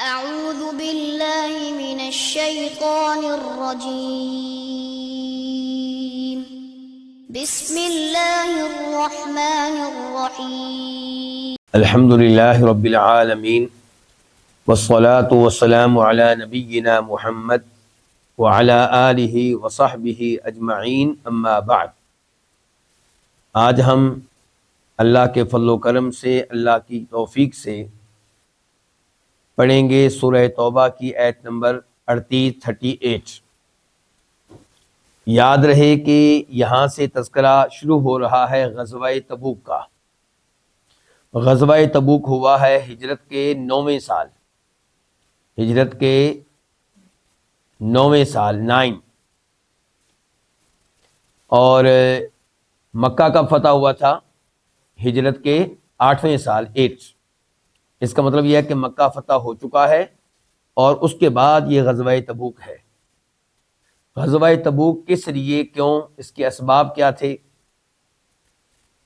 اعوذ باللہ من الشیطان الرجیم بسم اللہ الرحمن الرحیم الحمد للہ رب العالمین والصلاة والسلام علی نبینا محمد وعلی آلہ وصحبہ اجمعین اما بعد۔ آج ہم اللہ کے فضل و کرم سے، اللہ کی توفیق سے پڑھیں گے سورہ توبہ کی آیت نمبر 38۔ یاد رہے کہ یہاں سے تذکرہ شروع ہو رہا ہے غزوہ تبوک کا۔ غزوہ تبوک ہوا ہے ہجرت کے 9ویں سال، ہجرت کے 9ویں سال 9، اور مکہ کا فتح ہوا تھا ہجرت کے 8ویں سال 8۔ اس کا مطلب یہ ہے کہ مکہ فتح ہو چکا ہے اور اس کے بعد یہ غزوہ تبوک ہے۔ غزوہ تبوک کس لیے، کیوں، اس کے اسباب کیا تھے؟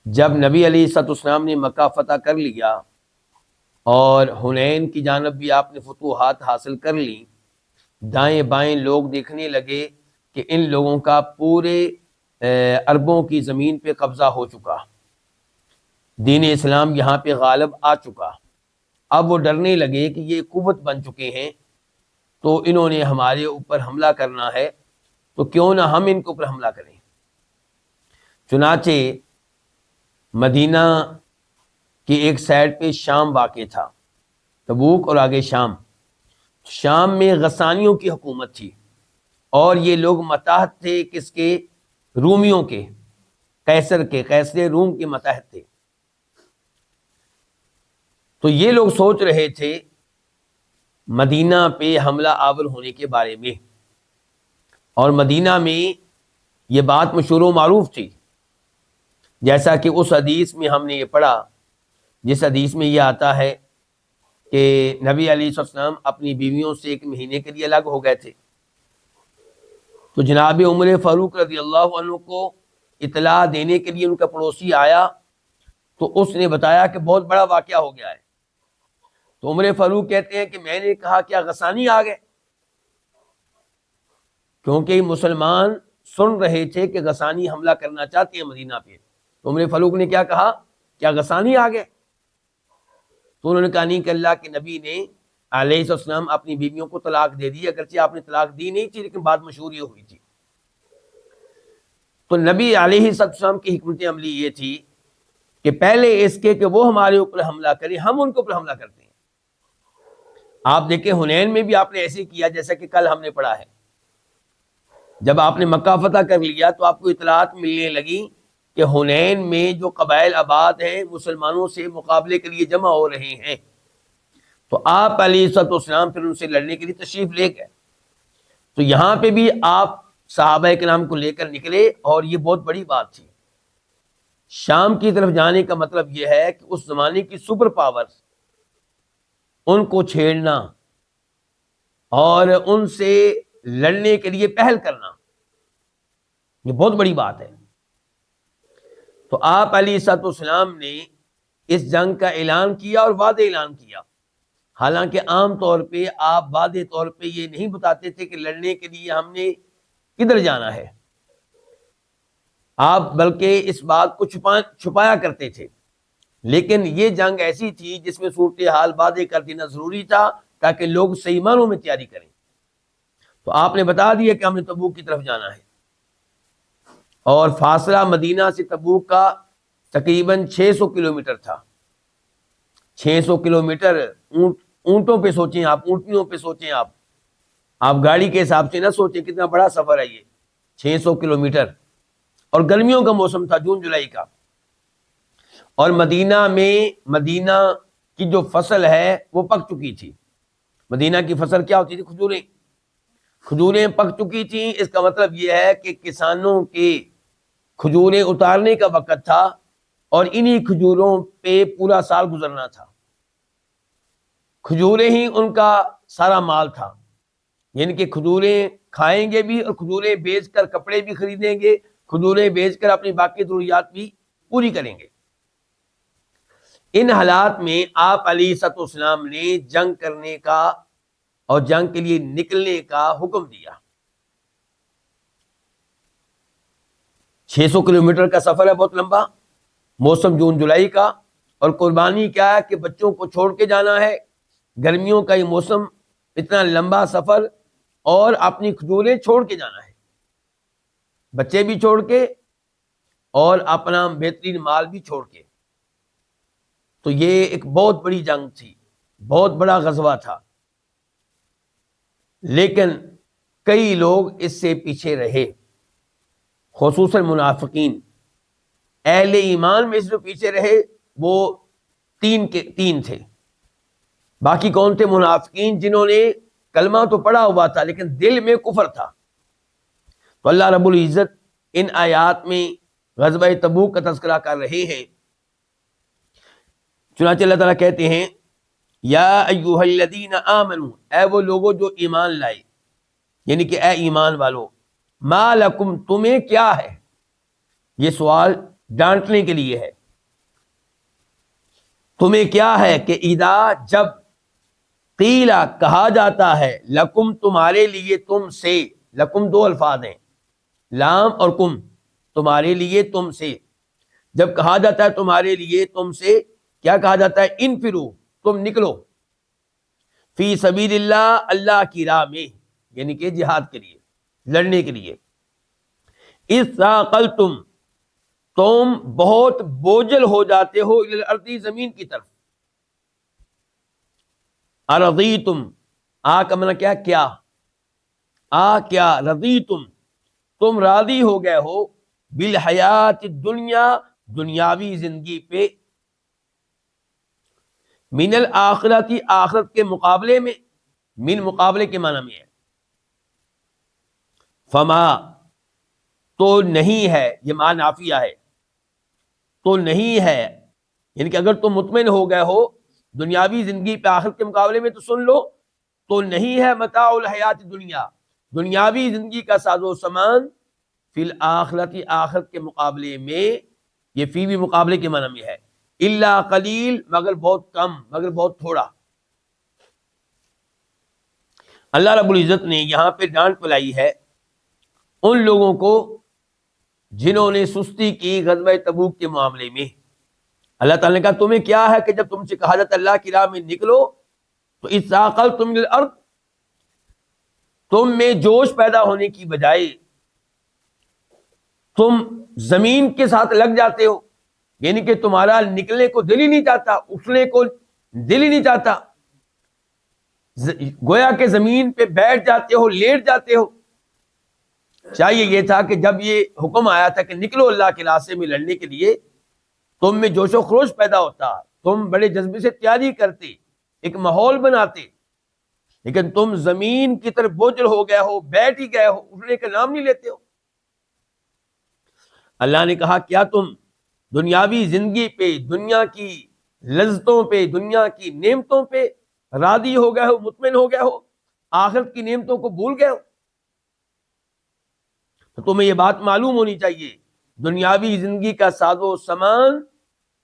جب نبی علیہ الصلوۃ والسلام نے مکہ فتح کر لیا اور حنین کی جانب بھی آپ نے فتوحات حاصل کر لیں، دائیں بائیں لوگ دیکھنے لگے کہ ان لوگوں کا پورے عربوں کی زمین پہ قبضہ ہو چکا، دین اسلام یہاں پہ غالب آ چکا۔ اب وہ ڈرنے لگے کہ یہ قوت بن چکے ہیں، تو انہوں نے ہمارے اوپر حملہ کرنا ہے، تو کیوں نہ ہم ان کے اوپر حملہ کریں۔ چنانچہ مدینہ کی ایک سائڈ پہ شام واقع تھا، تبوک اور آگے شام۔ شام میں غسانیوں کی حکومت تھی اور یہ لوگ متحد تھے کس کے؟ رومیوں کے، قیصر روم کے متحد تھے۔ تو یہ لوگ سوچ رہے تھے مدینہ پہ حملہ آور ہونے کے بارے میں، اور مدینہ میں یہ بات مشہور و معروف تھی، جیسا کہ اس حدیث میں ہم نے یہ پڑھا، جس حدیث میں یہ آتا ہے کہ نبی علیہ السلام اپنی بیویوں سے 1 مہینے کے لیے الگ ہو گئے تھے۔ تو جناب عمر فاروق رضی اللہ عنہ کو اطلاع دینے کے لیے ان کا پڑوسی آیا، تو اس نے بتایا کہ بہت بڑا واقعہ ہو گیا ہے۔ تو عمر فاروق کہتے ہیں کہ میں نے کہا کیا غسانی آ گئے؟ کیونکہ مسلمان سن رہے تھے کہ غسانی حملہ کرنا چاہتے ہیں مدینہ پہ۔ تو عمر فاروق نے کیا کہا؟ کیا غسانی آ گئے؟ تو انہوں نے کہا نہیں، کہ اللہ کے نبی نے علیہ السلام اپنی بیویوں کو طلاق دے دی، اگرچہ آپ نے طلاق دی نہیں تھی لیکن بات مشہور یہ ہوئی تھی۔ تو نبی علیہ السلام کی حکمت عملی یہ تھی کہ پہلے اس کے کہ وہ ہمارے اوپر حملہ کریں، ہم ان کے اوپر حملہ کرتے ہیں۔ آپ دیکھیں حنین میں بھی آپ نے ایسے کیا جیسا کہ کل ہم نے پڑھا ہے۔ جب آپ نے مکہ فتح کر لیا تو آپ کو اطلاعات ملنے لگی کہ حنین میں جو قبائل آباد ہیں مسلمانوں سے مقابلے کے لیے جمع ہو رہے ہیں، تو آپ علیہ الصلوۃ والسلام پھر ان سے لڑنے کے لیے تشریف لے گئے۔ تو یہاں پہ بھی آپ صحابہ کرام کو لے کر نکلے، اور یہ بہت بڑی بات تھی۔ شام کی طرف جانے کا مطلب یہ ہے کہ اس زمانے کی سپر پاورز، ان کو چھیڑنا اور ان سے لڑنے کے لیے پہل کرنا، یہ بہت بڑی بات ہے۔ تو آپ علیہ الصلوۃ والسلام نے اس جنگ کا اعلان کیا اور وعدہ اعلان کیا، حالانکہ عام طور پہ آپ واضح طور پہ یہ نہیں بتاتے تھے کہ لڑنے کے لیے ہم نے کدھر جانا ہے، آپ بلکہ اس بات کو چھپایا کرتے تھے۔ لیکن یہ جنگ ایسی تھی جس میں صورتحال واضح کر دینا ضروری تھا تاکہ لوگ صحیح معنوں میں تیاری کریں۔ تو آپ نے بتا دیا کہ ہم نے تبوک کی طرف جانا ہے، اور فاصلہ مدینہ سے تبوک کا تقریباً 600 کلومیٹر تھا۔ 600 کلومیٹر، اونٹوں پہ سوچیں آپ، اونٹنیوں پہ سوچیں آپ گاڑی کے حساب سے نہ سوچیں، کتنا بڑا سفر ہے یہ 600 کلومیٹر، اور گرمیوں کا موسم تھا، جون جولائی کا۔ اور مدینہ کی جو فصل ہے وہ پک چکی تھی۔ مدینہ کی فصل کیا ہوتی تھی؟ کھجوریں پک چکی تھیں۔ اس کا مطلب یہ ہے کہ کسانوں کے کھجوریں اتارنے کا وقت تھا، اور انہی کھجوروں پہ پورا سال گزرنا تھا۔ کھجوریں ہی ان کا سارا مال تھا، یعنی کہ کھجوریں کھائیں گے بھی، اور کھجوریں بیچ کر کپڑے بھی خریدیں گے، کھجوریں بیچ کر اپنی باقی ضروریات بھی پوری کریں گے۔ ان حالات میں آپ علیہ الصلوۃ والسلام نے جنگ کرنے کا اور جنگ کے لیے نکلنے کا حکم دیا۔ 600 کلومیٹر کا سفر ہے، بہت لمبا، موسم جون جولائی کا، اور قربانی کیا ہے کہ بچوں کو چھوڑ کے جانا ہے، گرمیوں کا یہ موسم، اتنا لمبا سفر، اور اپنی کھجوریں چھوڑ کے جانا ہے، بچے بھی چھوڑ کے اور اپنا بہترین مال بھی چھوڑ کے۔ تو یہ ایک بہت بڑی جنگ تھی، بہت بڑا غزوہ تھا، لیکن کئی لوگ اس سے پیچھے رہے، خصوصاً منافقین۔ اہل ایمان میں سے جو پیچھے رہے وہ تین تھے۔ باقی کون تھے؟ منافقین، جنہوں نے کلمہ تو پڑھا ہوا تھا لیکن دل میں کفر تھا۔ تو اللہ رب العزت ان آیات میں غزوہ تبوک کا تذکرہ کر رہے ہیں۔ چنانچہ اللہ تعالیٰ کہتے ہیں یا ایھا الذین آمنوا، اے وہ لوگوں جو ایمان لائے، یعنی کہ اے ایمان والو، ما لکم، تمہیں کیا ہے؟ یہ سوال ڈانٹنے کے لیے ہے۔ تمہیں کیا ہے کہ اذا، جب، قیلا، کہا جاتا ہے، لکم، تمہارے لیے، تم سے، لکم دو الفاظ ہیں، لام اور کم، تمہارے لیے، تم سے، جب کہا جاتا ہے تمہارے لیے، تم سے، کیا کہا جاتا ہے؟ انفرو، تم نکلو، فی سبیل اللہ، اللہ کی راہ میں، یعنی کہ جہاد کے لیے، لڑنے کے لیے۔ اذ ثاقلتم، تم بہت بوجھل ہو جاتے ہو، الی الارض، زمین کی طرف۔ ارضیتم، آ کا معنی کیا؟ کیا رضیتم، تم راضی ہو گئے ہو، بالحیات الدنیا، دنیاوی زندگی پہ، من الآخرت، آخرت کے مقابلے میں، من مقابلے کے معنی میں ہے۔ فما، تو نہیں ہے، یہ ما نافیہ ہے، تو نہیں ہے، یعنی کہ اگر تم مطمئن ہو گئے ہو دنیاوی زندگی پہ آخرت کے مقابلے میں، تو سن لو، تو نہیں ہے متاع الحیات دنیا، دنیاوی زندگی کا ساز و سامان، فی الآخرت، آخرت کے مقابلے میں، یہ فی بھی مقابلے کے معنی میں ہے، الا قلیل، مگر بہت کم، مگر بہت تھوڑا۔ اللہ رب العزت نے یہاں پہ ڈانٹ پلائی ہے ان لوگوں کو جنہوں نے سستی کی غزوہ تبوک کے معاملے میں۔ اللہ تعالیٰ نے کہا تمہیں کیا ہے کہ جب تم سے کہا جاتا ہے اللہ کی راہ میں نکلو، تو اذ ثاقلتم الی الارض، تم میں جوش پیدا ہونے کی بجائے تم زمین کے ساتھ لگ جاتے ہو، یعنی کہ تمہارا نکلنے کو دل ہی نہیں چاہتا، اٹھنے کو دل ہی نہیں چاہتا، گویا کہ زمین پہ بیٹھ جاتے ہو، لیٹ جاتے ہو۔ چاہیے یہ تھا کہ جب یہ حکم آیا تھا کہ نکلو اللہ کے راستے میں لڑنے کے لیے، تم میں جوش و خروش پیدا ہوتا، تم بڑے جذبے سے تیاری کرتے، ایک ماحول بناتے، لیکن تم زمین کی طرف بوجھل ہو گئے ہو، بیٹھ ہی گئے ہو، اٹھنے کا نام نہیں لیتے ہو۔ اللہ نے کہا کیا تم دنیاوی زندگی پہ، دنیا کی لذتوں پہ، دنیا کی نعمتوں پہ راضی ہو گئے ہو، مطمئن ہو گئے ہو، آخرت کی نعمتوں کو بھول گئے ہو؟ تو تمہیں یہ بات معلوم ہونی چاہیے، دنیاوی زندگی کا ساز و سامان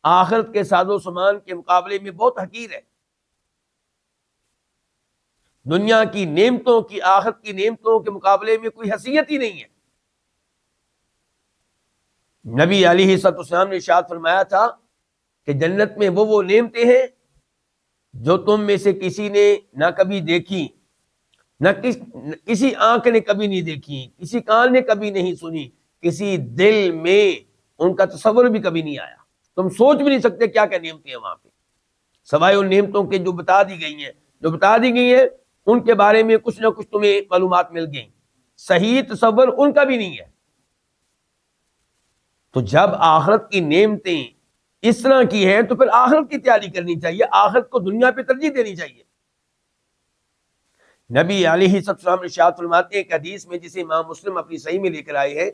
آخرت کے ساز و سامان کے مقابلے میں بہت حقیر ہے۔ دنیا کی نعمتوں کی، آخرت کی نعمتوں کے مقابلے میں کوئی حیثیت ہی نہیں ہے۔ نبی علیہ الصلوۃ والسلام نے ارشاد فرمایا تھا کہ جنت میں وہ نعمتیں ہیں جو تم میں سے کسی نے نہ کبھی دیکھی، نہ کسی آنکھ نے کبھی نہیں دیکھی، کسی کان نے کبھی نہیں سنی، کسی دل میں ان کا تصور بھی کبھی نہیں آیا۔ تم سوچ بھی نہیں سکتے کیا کیا نعمتیں ہیں وہاں پہ، سوائے ان نعمتوں کے جو بتا دی گئی ہیں، ان کے بارے میں کچھ نہ کچھ تمہیں معلومات مل گئیں، صحیح تصور ان کا بھی نہیں ہے۔ تو جب آخرت کی نعمتیں اس طرح کی ہیں تو پھر آخرت کی تیاری کرنی چاہیے، آخرت کو دنیا پہ ترجیح دینی چاہیے۔ نبی علیہ السلام ارشاد فرماتے ہیں ایک حدیث میں جسے امام مسلم اپنی صحیح میں لے کر آئے ہیں،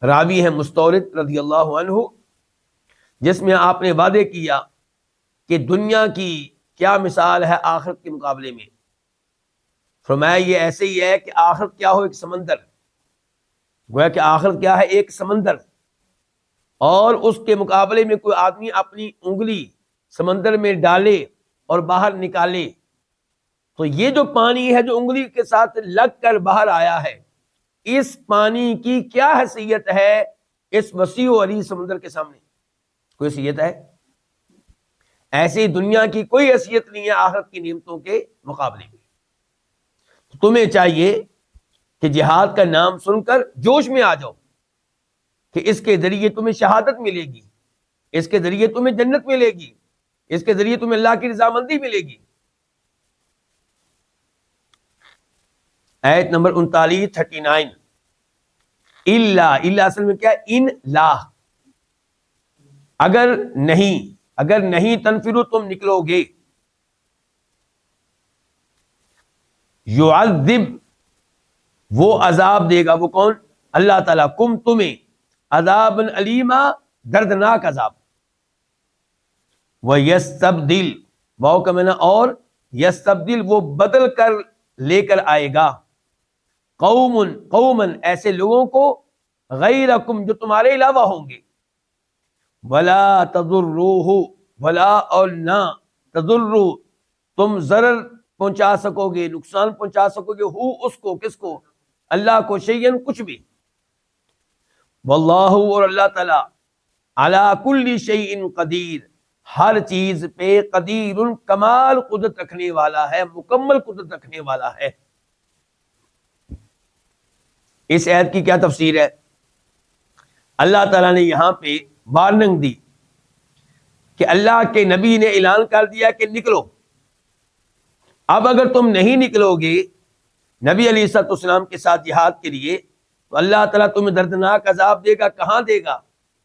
راوی ہے مستورد رضی اللہ عنہ، جس میں آپ نے وعدے کیا کہ دنیا کی کیا مثال ہے آخرت کے مقابلے میں۔ فرمایا یہ ایسے ہی ہے کہ آخرت کیا ہو، ایک سمندر، گویا کہ آخرت کیا ہے، ایک سمندر، اور اس کے مقابلے میں کوئی آدمی اپنی انگلی سمندر میں ڈالے اور باہر نکالے تو یہ جو پانی ہے جو انگلی کے ساتھ لگ کر باہر آیا ہے، اس پانی کی کیا حیثیت ہے اس وسیع و عریض سمندر کے سامنے؟ کوئی حیثیت ہے؟ ایسی دنیا کی کوئی حیثیت نہیں ہے آخرت کی نعمتوں کے مقابلے میں۔ تمہیں چاہیے کہ جہاد کا نام سن کر جوش میں آ جاؤ کہ اس کے ذریعے تمہیں شہادت ملے گی، اس کے ذریعے تمہیں جنت ملے گی، اس کے ذریعے تمہیں اللہ کی رضامندی ملے گی۔ آیت نمبر 39 الا اصل میں کیا ہے؟ ان لا، اگر نہیں تنفرو تم نکلو گے، یعذب وہ عذاب دے گا، وہ کون؟ اللہ تعالیٰ، کم تمہیں، عذاب علیما دردناک عذاب، وَيَسْتَبْدِلْ واو کا معنی اور، یستبدل وہ بدل کر لے کر آئے گا، قومن ایسے لوگوں کو، غیرکم جو تمہارے علاوہ ہوں گے، ولا تضروہ ولا اور نہ، تضرو تم ضرر پہنچا سکو گے، نقصان پہنچا سکو گے، ہو اس کو، کس کو؟ اللہ کو، شیئن کچھ بھی، واللہ اور اللہ تعالی، علی کل شیء قدیر ہر چیز پہ قدیر کمال قدرت رکھنے والا ہے، مکمل قدرت رکھنے والا ہے۔ اس آیت کی کیا تفسیر ہے؟ اللہ تعالیٰ نے یہاں پہ وارننگ دی کہ اللہ کے نبی نے اعلان کر دیا کہ نکلو، اب اگر تم نہیں نکلو گے نبی علیہ الصلوۃ والسلام کے ساتھ جہاد کے لیے تو اللہ تعالیٰ تمہیں دردناک عذاب دے گا۔ کہاں دے گا؟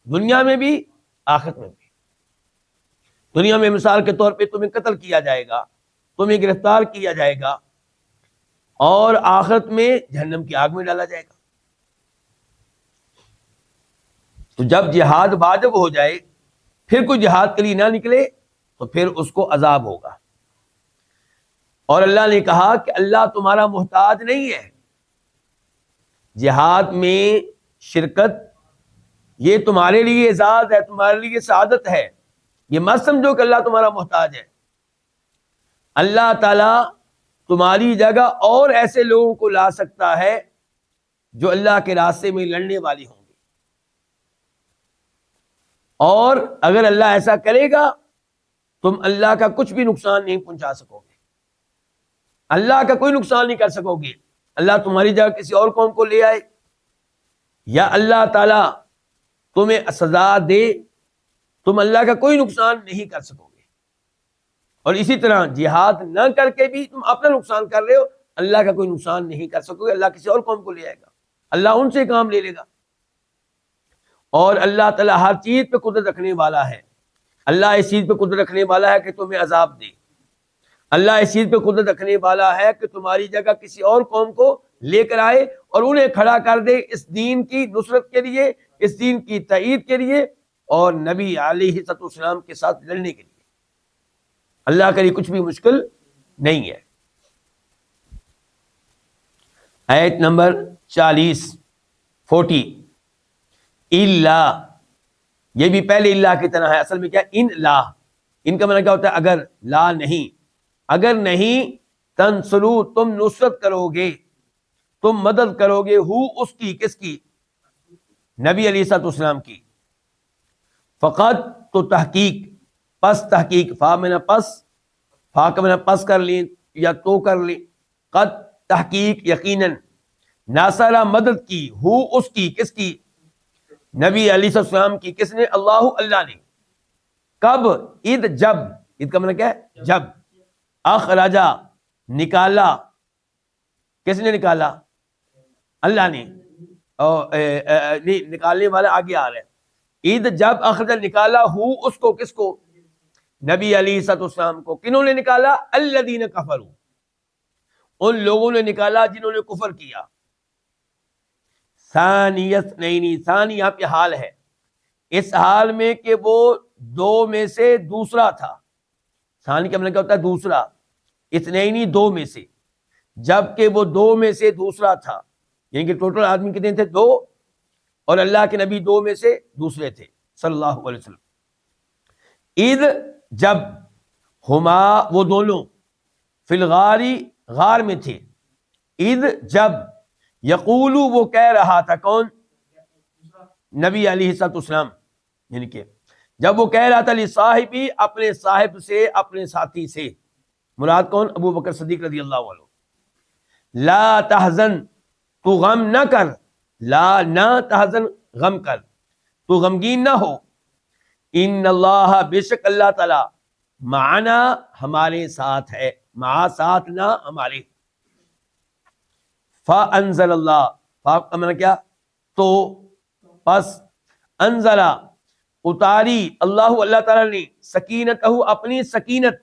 دنیا میں بھی، آخرت میں بھی۔ دنیا میں مثال کے طور پہ تمہیں قتل کیا جائے گا، تمہیں گرفتار کیا جائے گا، اور آخرت میں جہنم کی آگ میں ڈالا جائے گا۔ تو جب جہاد واجب ہو جائے پھر کوئی جہاد کے لیے نہ نکلے تو پھر اس کو عذاب ہوگا۔ اور اللہ نے کہا کہ اللہ تمہارا محتاج نہیں ہے، جہاد میں شرکت یہ تمہارے لیے اعزاز ہے، تمہارے لیے سعادت ہے، یہ مت سمجھو کہ اللہ تمہارا محتاج ہے۔ اللہ تعالیٰ تمہاری جگہ اور ایسے لوگوں کو لا سکتا ہے جو اللہ کے راستے میں لڑنے والے ہوں گے، اور اگر اللہ ایسا کرے گا تم اللہ کا کچھ بھی نقصان نہیں پہنچا سکو گے، اللہ کا کوئی نقصان نہیں کر سکو گے۔ اللہ تمہاری جگہ کسی اور قوم کو لے آئے یا اللہ تعالیٰ تمہیں سزا دے، تم اللہ کا کوئی نقصان نہیں کر سکو گے۔ اور اسی طرح جہاد نہ کر کے بھی تم اپنا نقصان کر رہے ہو، اللہ کا کوئی نقصان نہیں کر سکو گے۔ اللہ کسی اور قوم کو لے آئے گا، اللہ ان سے کام لے لے گا۔ اور اللہ تعالیٰ ہر چیز پہ قدرت رکھنے والا ہے۔ اللہ اس چیز پہ قدرت رکھنے والا ہے کہ تمہیں عذاب دے، اللہ اس چیز پہ قدرت رکھنے والا ہے کہ تمہاری جگہ کسی اور قوم کو لے کر آئے اور انہیں کھڑا کر دے اس دین کی نصرت کے لیے، اس دین کی تائید کے لیے، اور نبی علیہ السلام کے ساتھ لڑنے کے لیے۔ اللہ کے لیے کچھ بھی مشکل نہیں ہے۔ آیت نمبر 40 الا، یہ بھی پہلے اللہ کی طرح ہے، اصل میں کیا؟ ان لا، ان کا معنی کیا ہوتا ہے؟ اگر، لا نہیں، اگر نہیں تنصرو تم نصرت کرو گے، تم مدد کرو گے، ہو اس کی، کس کی؟ نبی علیہ الصلوۃ والسلام کی، فقط تو تحقیق، پس تحقیق، فا میں نے پس، فا کا میں نے پس کر لیں یا تو کر لیں، قد تحقیق یقیناً، ناصرہ مدد کی، ہو اس کی، کس کی؟ نبی علیہ السلام کی۔ کس نے؟ اللہ نے۔ کب؟ اذ جب، اذ کا معنی کیا ہے؟ جب، اخرجا نکالا، کس نے نکالا؟ اللہ نے، نکالنے والا آگے آ رہا ہے۔ اذ جب اخرجا نکالا، ہو اس کو، کس کو؟ نبی علیہ السلام کو۔ کنہوں نے نکالا؟ الذین کفروا، ان لوگوں نے نکالا جنہوں نے کفر کیا۔ ثانی اثنین، ثانی یہاں پہ حال ہے، اس حال میں کہ وہ دو میں سے دوسرا تھا۔ ثانی کا مطلب کیا ہوتا ہے؟ دوسرا۔ اثنین، دو میں سے، جبکہ وہ دو میں سے دوسرا تھا، یعنی کہ ٹوٹل آدمی کتنے تھے؟ دو، اور اللہ کے نبی دو میں سے دوسرے تھے صلی اللہ علیہ وسلم۔ اذ جب، ہما وہ دونوں، فی الغاری غار میں تھے، اذ جب، یقولو وہ کہہ رہا تھا، کون؟ نبی علیہ الصلوۃ والسلام، یعنی کہ جب وہ کہہ رہا تھا لصاحبی، اپنے صاحب سے، اپنے ساتھی سے، مراد کون؟ ابو بکر صدیق رضی اللہ عنہ، لا تحزن، تو غم نہ کر، لا نہ تحزن، غم کر، تو غمگین نہ ہو، ان اللہ، بے شک اللہ تعالی، معنا، ہمارے ساتھ ہے، مع ساتھ نہ ہمارے، فانزل اللہ، فا کا معنی کیا؟ تو، پس، انزلہ، اتاری، اللہ تعالی نے، سکینتہ، اپنی سکینت،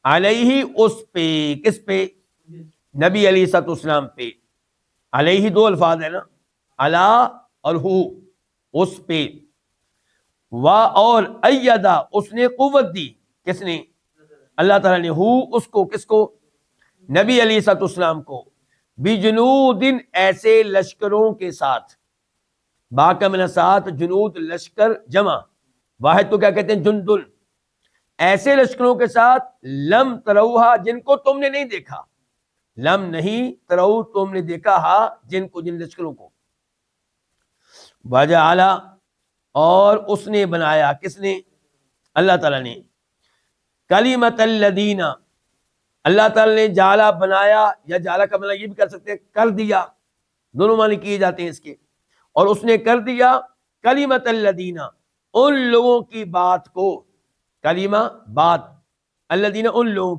علیہ، اس پہ، کس پہ؟ نبی علیہ الصلوۃ والسلام پہ، علیہ دو الفاظ ہے نا، علا اور ہو، اس پہ، اور ایدہ، اس نے قوت دی، کس نے؟ اللہ تعالیٰ نے، ہو، اس کو، کس کو؟ نبی علیہ الصلوۃ والسلام کو، بجنود، ایسے لشکروں کے ساتھ، با کا معنی ساتھ، جنود لشکر جمع، واحد کو کیا کہتے ہیں؟ جندل، ایسے لشکروں کے ساتھ، لم تروہا، جن کو تم نے نہیں دیکھا، لم نہیں، ترو، تم نے دیکھا، ہا، جن کو، جن لشکروں کو، وجعل، اور اس نے بنایا، کس نے؟ اللہ تعالیٰ نے، کلمۃ الذین، اللہ تعالیٰ نے جعلا، بنایا، یا جعلا کا معنی یہ بھی کر سکتے ہیں کر دیا، دونوں معنی کیے جاتے ہیں اس کے، اور اس نے کر دیا، کلمۃ الذین، ان لوگوں کی بات کو، کلمہ بات، الذین، ان لوگوں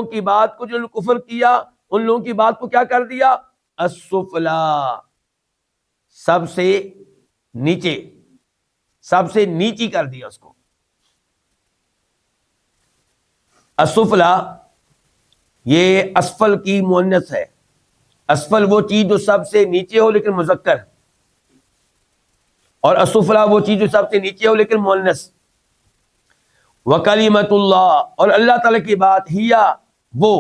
کی بات کو، جنہوں نے کفر کیا، ان لوگوں کی بات کو کیا کر دیا؟ السفلا، سب سے نیچے، سب سے نیچی کر دیا اس کو، السفلا، یہ اسفل کی مؤنث ہے، اسفل وہ چیز جو سب سے نیچے ہو لیکن مذکر، اور السفلا وہ چیز جو سب سے نیچے ہو لیکن مؤنث، وکلمۃ اللہ، اور اللہ تعالیٰ کی بات، ہی، وہ،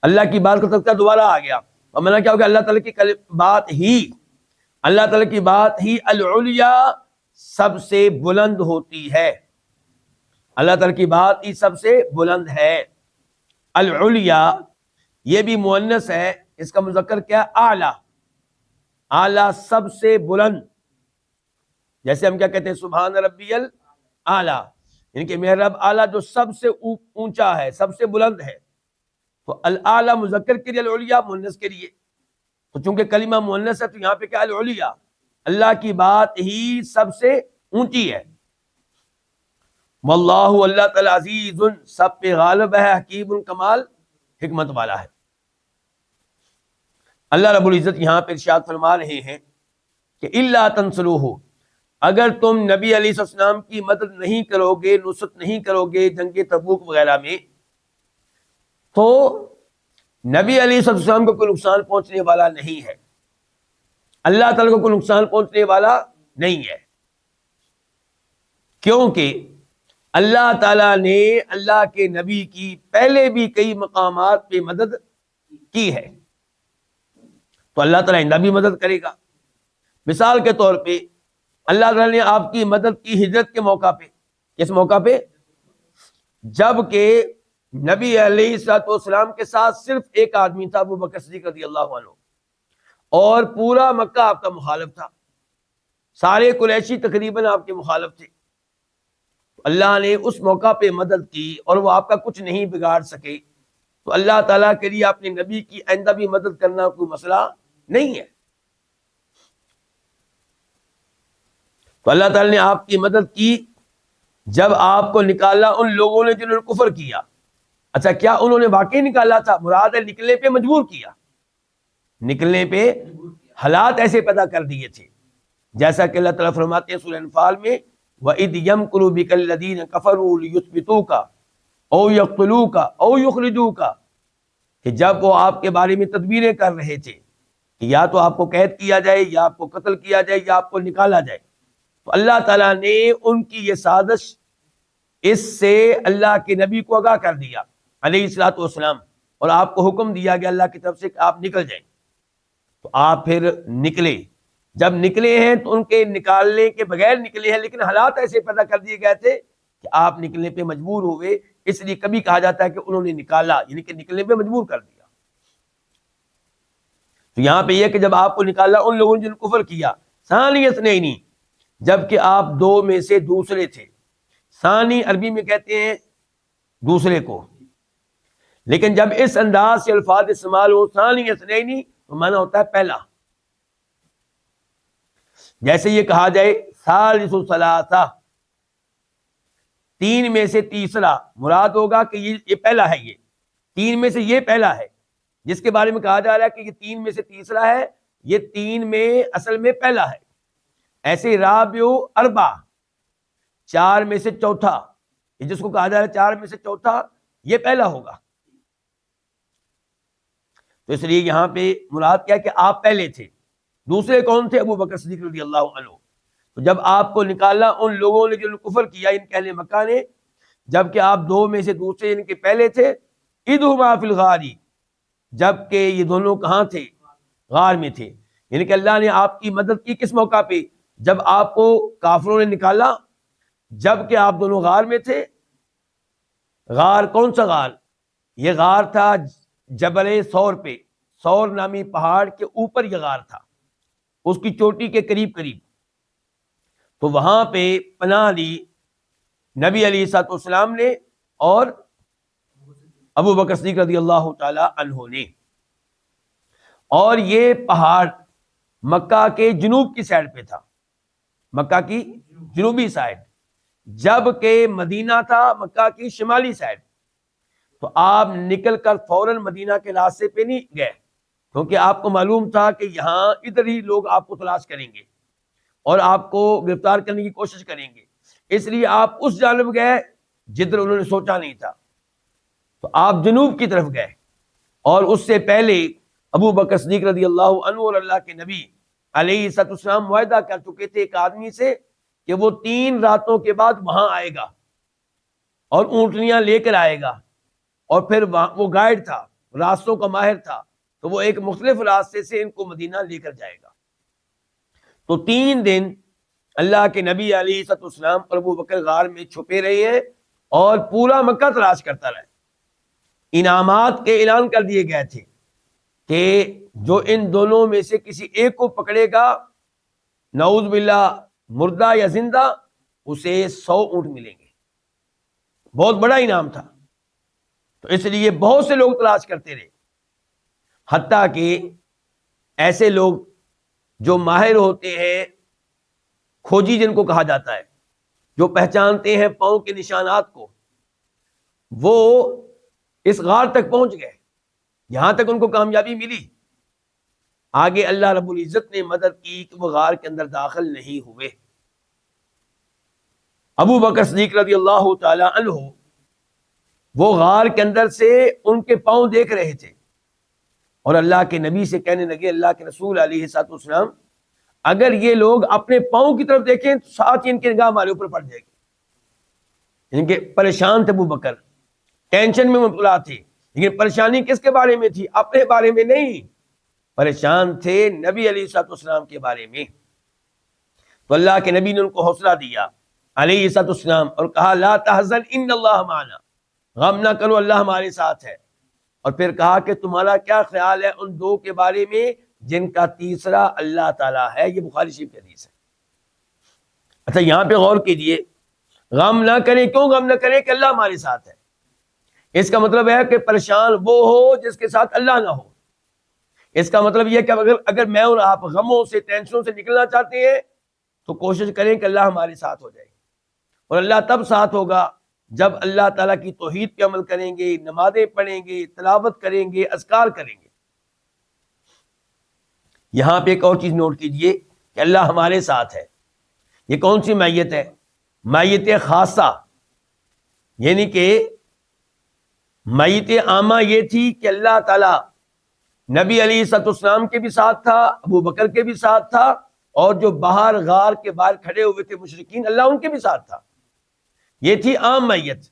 اللہ کی بات کا تذکرہ دوبارہ آ گیا، اور میں نے کیا ہو گیا؟ اللہ تعالیٰ کی بات ہی، اللہ تعالیٰ کی بات ہی، العلیا، سب سے بلند ہوتی ہے، اللہ تعالیٰ کی بات ہی سب سے بلند ہے، العلیا، یہ بھی مؤنث ہے، اس کا مذکر کیا؟ اعلی، اعلی، سب سے بلند، جیسے ہم کیا کہتے ہیں؟ سبحان ربی الاعلی، یعنی کہ میرا رب اعلیٰ، جو سب سے اونچا ہے، سب سے بلند ہے، تو الاعلی مذکر کے لیے، العلیا مؤنث کے لیے، تو چونکہ کلمہ مؤنث ہے تو یہاں پہ کیا؟ العلیا، اللہ کی بات ہی سب سے اونچی ہے، واللہ، اللہ تعالی، عزیز، سب پہ غالب ہے، حکیم، کمال حکمت والا ہے۔ اللہ رب العزت یہاں پہ ارشاد فرما رہے ہیں کہ الا تنصروہ، اگر تم نبی علیہ السلام کی مدد نہیں کرو گے، نصرت نہیں کرو گے جنگ تبوک وغیرہ میں، تو نبی علیہ السلام کو کوئی نقصان پہنچنے والا نہیں ہے، اللہ تعالیٰ کو کوئی نقصان پہنچنے والا نہیں ہے، کیونکہ اللہ تعالیٰ نے اللہ کے نبی کی پہلے بھی کئی مقامات پہ مدد کی ہے، تو اللہ تعالیٰ آئندہ بھی مدد کرے گا۔ مثال کے طور پہ اللہ تعالیٰ نے آپ کی مدد کی ہجرت کے موقع پہ، کس موقع پہ؟ جب کہ نبی علیہ السلام کے ساتھ صرف ایک آدمی تھا، ابو بکر صدیق رضی اللہ عنہ، اور پورا مکہ آپ کا مخالف تھا، سارے قریشی تقریباً آپ کے مخالف تھے، اللہ نے اس موقع پہ مدد کی اور وہ آپ کا کچھ نہیں بگاڑ سکے، تو اللہ تعالیٰ کے لیے اپنے نبی کی آئندہ بھی مدد کرنا کوئی مسئلہ نہیں ہے، تو اللہ تعالیٰ نے آپ کی مدد کی جب آپ کو نکالا ان لوگوں نے جنہوں نے کفر کیا۔ اچھا، کیا انہوں نے واقعی نکالا تھا؟ مراد ہے نکلنے پہ مجبور کیا، نکلنے پہ حالات ایسے پیدا کر دیے تھے، جیسا کہ اللہ تعالیٰ فرماتے ہیں سورہ انفال میں، وَإِذْ يَمْكُرُ بِكَ الَّذِينَ كَفَرُوا لِيُثْبِتُوكَ أَوْ يَقْتُلُوكَ أَوْ يُخْرِجُوكَ، کہ جب وہ آپ کے بارے میں تدبیریں کر رہے تھے کہ یا تو آپ کو قید کیا جائے، یا آپ کو قتل کیا جائے، یا آپ کو نکالا جائے، تو اللہ تعالیٰ نے ان کی یہ سازش، اس سے اللہ کے نبی کو آگاہ کر دیا علیہ الصلوۃ والسلام، اور آپ کو حکم دیا گیا اللہ کی طرف سے کہ آپ نکل جائیں، تو آپ پھر نکلے، جب نکلے ہیں تو ان کے نکالنے کے بغیر نکلے ہیں، لیکن حالات ایسے پیدا کر دیے گئے تھے کہ آپ نکلنے پہ مجبور ہوئے، اس لیے کبھی کہا جاتا ہے کہ انہوں نے نکالا، یعنی کہ نکلنے پہ مجبور کر دیا۔ تو یہاں پہ یہ کہ جب آپ کو نکالا ان لوگوں نے جن کفر کیا، ثانی اثنین، جبکہ آپ دو میں سے دوسرے تھے۔ ثانی عربی میں کہتے ہیں دوسرے کو، لیکن جب اس انداز سے الفاظ استعمال ہو ثانی اثنین تو معنی ہوتا ہے پہلا۔ جیسے یہ کہا جائے ثالث ثلاثہ، تین میں سے تیسرا، مراد ہوگا کہ یہ پہلا ہے، یہ تین میں سے یہ پہلا ہے، جس کے بارے میں کہا جا رہا ہے کہ یہ تین میں سے تیسرا ہے، یہ تین میں اصل میں پہلا ہے۔ ایسے رابع اربع، چار میں سے چوتھا، یہ جس کو کہا جا رہا ہے چار میں سے چوتھا، یہ پہلا ہوگا۔ تو اس لیے یہاں پہ مراد کیا کہ آپ پہلے تھے۔ دوسرے کون تھے؟ ابو بکر صدیق رضی اللہ عنہ۔ تو جب آپ کو نکالا ان لوگوں نے جو کفر کیا ان اہل مکہ نے، جبکہ آپ دو میں سے دوسرے ان کے پہلے تھے، اذہما فی الغار، جبکہ یہ دونوں کہاں تھے؟ غار میں تھے۔ یعنی کہ اللہ نے آپ کی مدد کی کس موقع پہ؟ جب آپ کو کافروں نے نکالا، جبکہ آپ دونوں غار میں تھے۔ غار کون سا غار؟ یہ غار تھا جبل ثور پہ، ثور نامی پہاڑ کے اوپر یہ غار تھا، اس کی چوٹی کے قریب قریب۔ تو وہاں پہ پناہ لی نبی علیہ الصلوۃ والسلام نے اور ابو بکر صدیق رضی اللہ تعالی عنہ نے۔ اور یہ پہاڑ مکہ کے جنوب کی سائڈ پہ تھا، مکہ کی جنوبی سائڈ، جبکہ مدینہ تھا مکہ کی شمالی سائڈ۔ تو آپ نکل کر فوراً مدینہ کے راستے پہ نہیں گئے، کیونکہ آپ کو معلوم تھا کہ یہاں ادھر ہی لوگ آپ کو تلاش کریں گے اور آپ کو گرفتار کرنے کی کوشش کریں گے، اس لیے آپ اس جانب گئے جدھر انہوں نے سوچا نہیں تھا۔ تو آپ جنوب کی طرف گئے، اور اس سے پہلے ابو بکر صدیق رضی اللہ عنہ اور اللہ کے نبی علیہ الصلوۃ والسلام معاہدہ کر چکے تھے ایک آدمی سے کہ وہ 3 راتوں کے بعد وہاں آئے گا اور اونٹنیاں لے کر آئے گا، اور پھر وہ گائیڈ تھا، راستوں کا ماہر تھا، تو وہ ایک مختلف راستے سے ان کو مدینہ لے کر جائے گا۔ تو 3 دن اللہ کے نبی علیہ الصلوۃ والسلام اور ابو بکر غار میں چھپے رہے ہیں اور پورا مکہ تلاش کرتا رہے۔ انعامات کے اعلان کر دیے گئے تھے کہ جو ان دونوں میں سے کسی ایک کو پکڑے گا، نعوذ باللہ مردہ یا زندہ، اسے 100 اونٹ ملیں گے۔ بہت بڑا انعام تھا، تو اس لیے بہت سے لوگ تلاش کرتے رہے، حتیٰ کہ ایسے لوگ جو ماہر ہوتے ہیں، کھوجی جن کو کہا جاتا ہے، جو پہچانتے ہیں پاؤں کے نشانات کو، وہ اس غار تک پہنچ گئے، یہاں تک ان کو کامیابی ملی۔ آگے اللہ رب العزت نے مدد کی کہ وہ غار کے اندر داخل نہیں ہوئے۔ ابو بکر صدیق رضی اللہ تعالی عنہ وہ غار کے اندر سے ان کے پاؤں دیکھ رہے تھے، اور اللہ کے نبی سے کہنے لگے، اللہ کے رسول علیہ الصلوۃ والسلام، اگر یہ لوگ اپنے پاؤں کی طرف دیکھیں تو ساتھ ہی ان کی نگاہ ہمارے اوپر پڑ جائے گی۔ ان کے پریشان تھے ابو بکر، ٹینشن میں مبتلا تھے، لیکن پریشانی کس کے بارے میں تھی؟ اپنے بارے میں نہیں، پریشان تھے نبی علیہ الصلوۃ والسلام کے بارے میں۔ تو اللہ کے نبی نے ان کو حوصلہ دیا علیہ الصلوۃ والسلام اور کہا، لا تحزن ان اللہ معنا، غم نہ کرو، اللہ ہمارے ساتھ ہے۔ اور پھر کہا کہ تمہارا کیا خیال ہے ان 2 کے بارے میں جن کا تیسرا اللہ تعالیٰ ہے؟ یہ بخاری شریف کی حدیث ہے۔ اچھا یہاں پہ غور کیجئے، غم نہ کریں، کیوں غم نہ کریں؟ کہ اللہ ہمارے ساتھ ہے۔ اس کا مطلب ہے کہ پریشان وہ ہو جس کے ساتھ اللہ نہ ہو۔ اس کا مطلب یہ کہ اگر میں اور آپ غموں سے، ٹینشنوں سے نکلنا چاہتے ہیں تو کوشش کریں کہ اللہ ہمارے ساتھ ہو جائے، اور اللہ تب ساتھ ہوگا جب اللہ تعالیٰ کی توحید پہ عمل کریں گے، نمازیں پڑھیں گے، تلاوت کریں گے، اذکار کریں گے۔ یہاں پہ ایک اور چیز نوٹ کیجئے کہ اللہ ہمارے ساتھ ہے۔ یہ کون سی معیت ہے؟ معیت خاصہ، یعنی کہ معیت عامہ یہ تھی کہ اللہ تعالیٰ نبی علیہ الصلوۃ والسلام کے بھی ساتھ تھا، ابو بکر کے بھی ساتھ تھا، اور جو باہر غار کے باہر کھڑے ہوئے تھے مشرکین، اللہ ان کے بھی ساتھ تھا۔ یہ تھی عام معیت،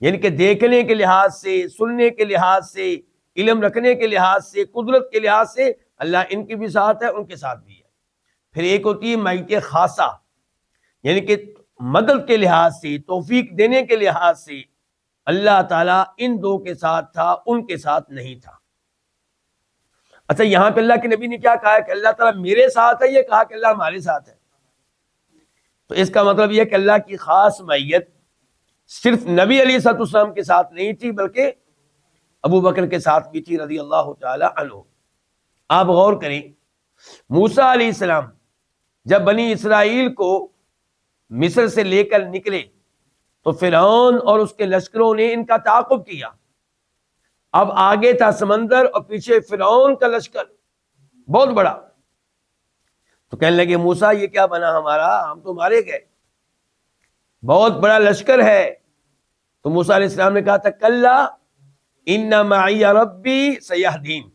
یعنی کہ دیکھنے کے لحاظ سے، سننے کے لحاظ سے، علم رکھنے کے لحاظ سے، قدرت کے لحاظ سے اللہ ان کے بھی ساتھ ہے، ان کے ساتھ بھی ہے۔ پھر ایک ہوتی ہے معیت خاصہ، یعنی کہ مدد کے لحاظ سے، توفیق دینے کے لحاظ سے اللہ تعالیٰ ان دو کے ساتھ تھا، ان کے ساتھ نہیں تھا۔ اچھا، یہاں پہ اللہ کے نبی نے کیا کہا ہے کہ اللہ تعالیٰ میرے ساتھ ہے، یہ کہا کہ اللہ ہمارے ساتھ ہے؟ تو اس کا مطلب یہ کہ اللہ کی خاص معیت صرف نبی علیہ الصلوۃ والسلام کے ساتھ نہیں تھی، بلکہ ابو بکر کے ساتھ بھی تھی رضی اللہ تعالی عنہ۔ آپ غور کریں، موسیٰ علیہ السلام جب بنی اسرائیل کو مصر سے لے کر نکلے تو فرعون اور اس کے لشکروں نے ان کا تعاقب کیا۔ اب آگے تھا سمندر اور پیچھے فرعون کا لشکر بہت بڑا، تو کہنے لگے موسیٰ یہ کیا بنا ہمارا، ہم تو مارے گئے، بہت بڑا لشکر ہے۔ تو موسیٰ علیہ السلام نے کہا تھا کلا ان معی ربی سیہدین،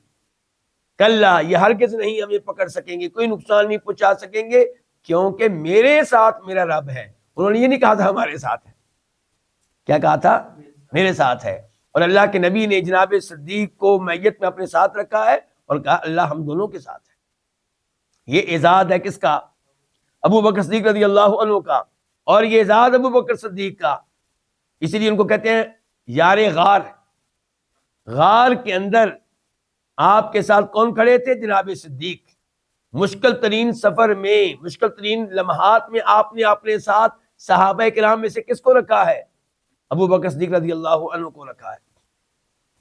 کلا یہ ہرگز نہیں ہمیں پکڑ سکیں گے، کوئی نقصان نہیں پہنچا سکیں گے، کیونکہ میرے ساتھ میرا رب ہے۔ انہوں نے یہ نہیں کہا تھا ہمارے ساتھ ہے، کیا کہا تھا؟ میرے ساتھ ہے۔ اور اللہ کے نبی نے جناب صدیق کو میت میں اپنے ساتھ رکھا ہے اور کہا اللہ ہم دونوں کے ساتھ ہے۔ یہ اعزاز ہے کس کا؟ ابو بکر صدیق رضی اللہ عنہ کا، اور یہ اعزاز ابو بکر صدیق کا، اسی لیے ان کو کہتے ہیں یار غار۔ غار کے اندر آپ کے ساتھ کون کھڑے تھے؟ جناب صدیق۔ مشکل ترین سفر میں، مشکل ترین لمحات میں آپ نے اپنے ساتھ صحابہ کرام میں سے کس کو رکھا ہے؟ ابو بکر صدیق رضی اللہ عنہ کو رکھا ہے۔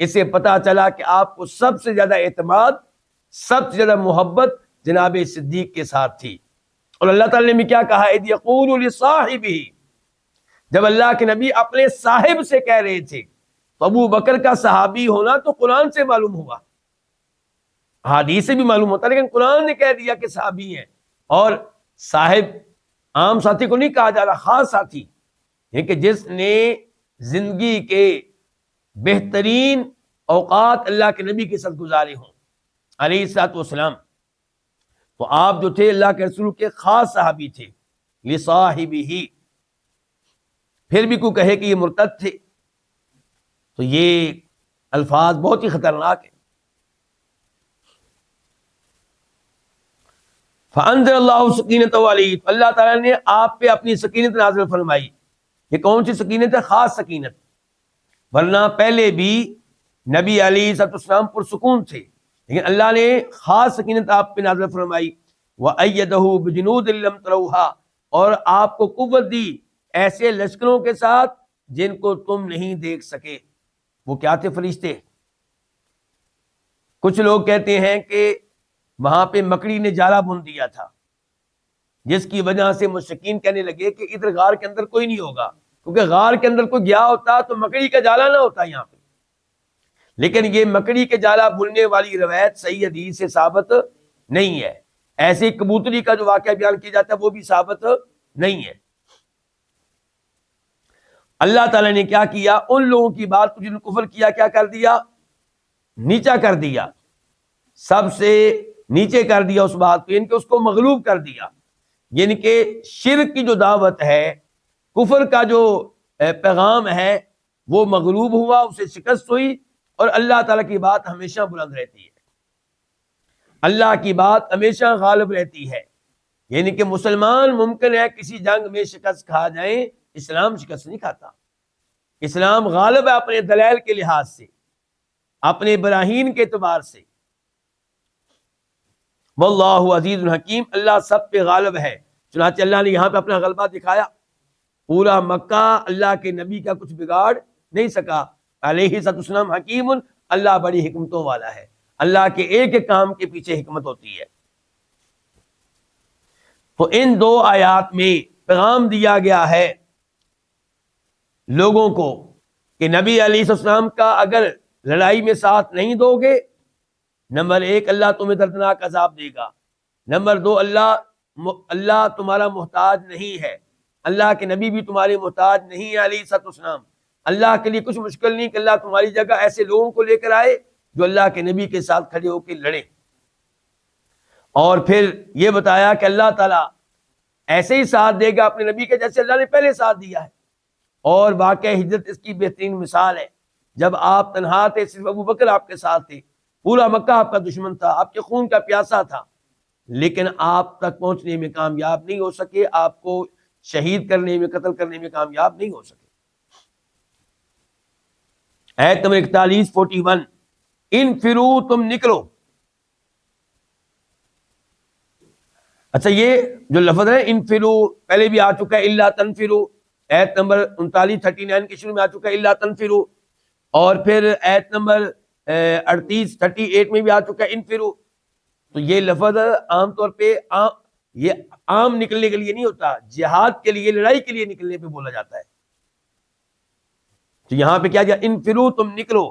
اس سے پتا چلا کہ آپ کو سب سے زیادہ اعتماد، سب سے زیادہ محبت جناب صدیق کے ساتھ تھی۔ اور اللہ تعالی نے بھی کیا کہا؟ اذ یقول لصاحبہ، جب اللہ کے نبی اپنے صاحب سے کہہ رہے تھے، تو ابو بکر کا صحابی ہونا تو قرآن سے معلوم ہوا، حدیث سے بھی معلوم ہوتا، لیکن قرآن نے کہہ دیا کہ صحابی ہیں۔ اور صاحب عام ساتھی کو نہیں کہا جا رہا، خاص ساتھی، یہ کہ جس نے زندگی کے بہترین اوقات اللہ کے نبی کے ساتھ گزارے ہوں علیہ الصلوۃ والسلام، تو آپ جو تھے اللہ کے رسول کے خاص صحابی تھے لصاحبہ۔ پھر بھی کوئی کہے کہ یہ مرتد تھے تو یہ الفاظ بہت ہی خطرناک ہیں۔ فَأَنزَلَ اللَّهُ سَكِينَتَهُ عَلَيْهِ، اللہ تعالیٰ نے آپ پہ اپنی سکینت نازل فرمائی۔ یہ کون سی سکینت ہے؟ خاص سکینت، ورنہ پہلے بھی نبی علیہ السلام پرسکون تھے، لیکن اللہ نے خاص سکینت آپ پہ نازل فرمائی۔ وَأَيَّدَهُ بِجُنُودٍ لَّمْ تَرَوْهَا، اور آپ کو قوت دی ایسے لشکروں کے ساتھ جن کو تم نہیں دیکھ سکے۔ وہ کیا تھے؟ فرشتے۔ کچھ لوگ کہتے ہیں کہ وہاں پہ مکڑی نے جالا بن دیا تھا، جس کی وجہ سے مشرکین کہنے لگے کہ ادھر غار کے اندر کوئی نہیں ہوگا، کیونکہ غار کے اندر کوئی گیا ہوتا تو مکڑی کا جالا نہ ہوتا یہاں پہ۔ لیکن یہ مکڑی کے جالا بننے والی روایت صحیح حدیث سے ثابت نہیں ہے۔ ایسے کبوتری کا جو واقعہ بیان کیا جاتا ہے وہ بھی ثابت نہیں ہے۔ اللہ تعالیٰ نے کیا کیا؟ ان لوگوں کی بات کو جنہوں نے کفر کیا، کیا کر دیا؟ نیچا کر دیا، سب سے نیچے کر دیا اس بات کو، یعنی کہ اس کو مغلوب کر دیا۔ یعنی کہ شرک کی جو دعوت ہے، کفر کا جو پیغام ہے، وہ مغلوب ہوا، اسے شکست ہوئی، اور اللہ تعالیٰ کی بات ہمیشہ بلند رہتی ہے، اللہ کی بات ہمیشہ غالب رہتی ہے۔ یعنی کہ مسلمان ممکن ہے کسی جنگ میں شکست کھا جائیں، اسلام شکست نہیں کھاتا۔ اسلام غالب ہے اپنے دلائل کے لحاظ سے، اپنے براہین کے اعتبار سے۔ واللہ عزیز الحکیم، اللہ سب پہ غالب ہے۔ چنانچہ اللہ نے یہاں پہ اپنا غلبہ دکھایا، پورا مکہ اللہ کے نبی کا کچھ بگاڑ نہیں سکا۔ علیہ السلام حکیم، اللہ بڑی حکمتوں والا ہے، اللہ کے ایک ایک کام کے پیچھے حکمت ہوتی ہے۔ تو ان دو آیات میں پیغام دیا گیا ہے لوگوں کو کہ نبی علیہ السلام کا اگر لڑائی میں ساتھ نہیں دو گے، نمبر ایک اللہ تمہیں دردناک عذاب دے گا، نمبر دو اللہ تمہارا محتاج نہیں ہے، اللہ کے نبی بھی تمہارے محتاج نہیں ہے علیہ السلام۔ اللہ کے لیے کچھ مشکل نہیں کہ اللہ تمہاری جگہ ایسے لوگوں کو لے کر آئے جو اللہ کے نبی کے ساتھ کھڑے ہو کے لڑیں۔ اور پھر یہ بتایا کہ اللہ تعالیٰ ایسے ہی ساتھ دے گا اپنے نبی کے جیسے اللہ نے پہلے ساتھ دیا ہے۔ اور واقعہ ہجرت اس کی بہترین مثال ہے، جب آپ تنہا تھے، صرف ابو بکر آپ کے ساتھ تھے، پورا مکہ آپ کا دشمن تھا، آپ کے خون کا پیاسا تھا، لیکن آپ تک پہنچنے میں کامیاب نہیں ہو سکے، آپ کو شہید کرنے میں، قتل کرنے میں کامیاب نہیں ہو سکے۔ آیت نمبر 41 انفرو، تم نکلو۔ اچھا یہ جو لفظ ہے انفرو پہلے بھی آ چکا ہے، الا تنفرو، آیت نمبر 39 کے شروع میں آ چکا ہے الا تنفرو، اور پھر آیت نمبر 38 میں بھی آ چکا ہے انفرو۔ تو یہ لفظ عام طور پہ یہ عام نکلنے کے لیے نہیں ہوتا، جہاد کے لیے، لڑائی کے لیے نکلنے پہ بولا جاتا ہے۔ تو یہاں پہ کیا گیا، انفرو تم نکلو،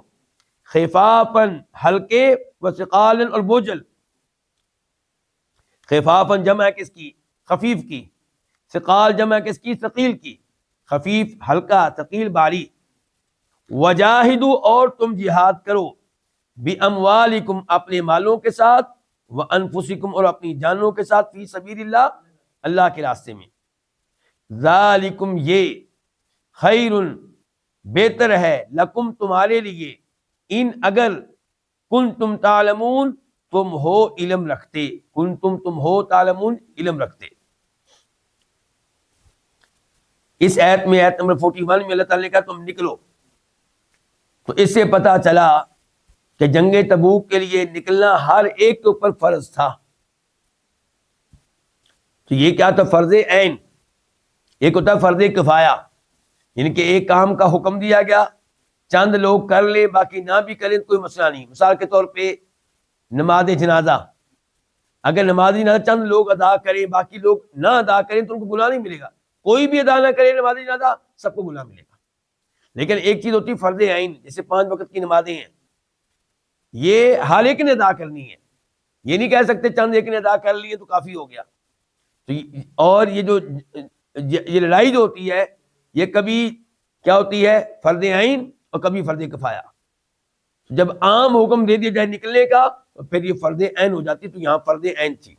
خفافن ہلکے، وثقالن اور بوجھل۔ خفافن جمع ہے کس کی، خفیف کی، ثقال جمع ہے کس کی، ثقیل کی، خفیف ہلکا، ثقیل بھاری۔ وجاہدوا اور تم جہاد کرو، باموالکم اپنے مالوں کے ساتھ، وانفسکم اور اپنی جانوں کے ساتھ، فی سبیل اللہ اللہ کے راستے میں۔ ذالکم یہ، خیر بہتر ہے، لکم تمہارے لیے، ان اگر کنتم تعلمون تم ہو علم رکھتے، کنتم تم ہو تعلمون علم رکھتے۔ اس آیت میں، آیت نمبر 41 میں اللہ تعالیٰ نے کہا تم نکلو، تو اس سے پتہ چلا کہ جنگ تبوک کے لیے نکلنا ہر ایک کے اوپر فرض تھا۔ تو یہ کیا تھا، فرض عین، ایک ہوتا ہے فرض کفایہ، یعنی کہ ایک کام کا حکم دیا گیا، چند لوگ کر لیں باقی نہ بھی کریں کوئی مسئلہ نہیں۔ مثال کے طور پہ نماز جنازہ، اگر نماز جنازہ چند لوگ ادا کریں باقی لوگ نہ ادا کریں تو ان کو گناہ نہیں ملے گا، کوئی بھی ادا نہ کرے نماز جنازہ سب کو گناہ ملے گا۔ لیکن ایک چیز ہوتی ہے فرض عین، جیسے 5 وقت کی نمازیں ہیں، یہ ہر ایک نے ادا کرنی ہے، یہ نہیں کہہ سکتے چند ایک نے ادا کر لیے تو کافی ہو گیا۔ تو اور یہ لڑائی جو ہوتی ہے یہ کبھی کیا ہوتی ہے، فرض عین اور کبھی فرض کفایہ۔ جب عام حکم دے دیا جائے نکلنے کا تو پھر یہ فرض عین ہو جاتی، تو یہاں فرض عین تھی۔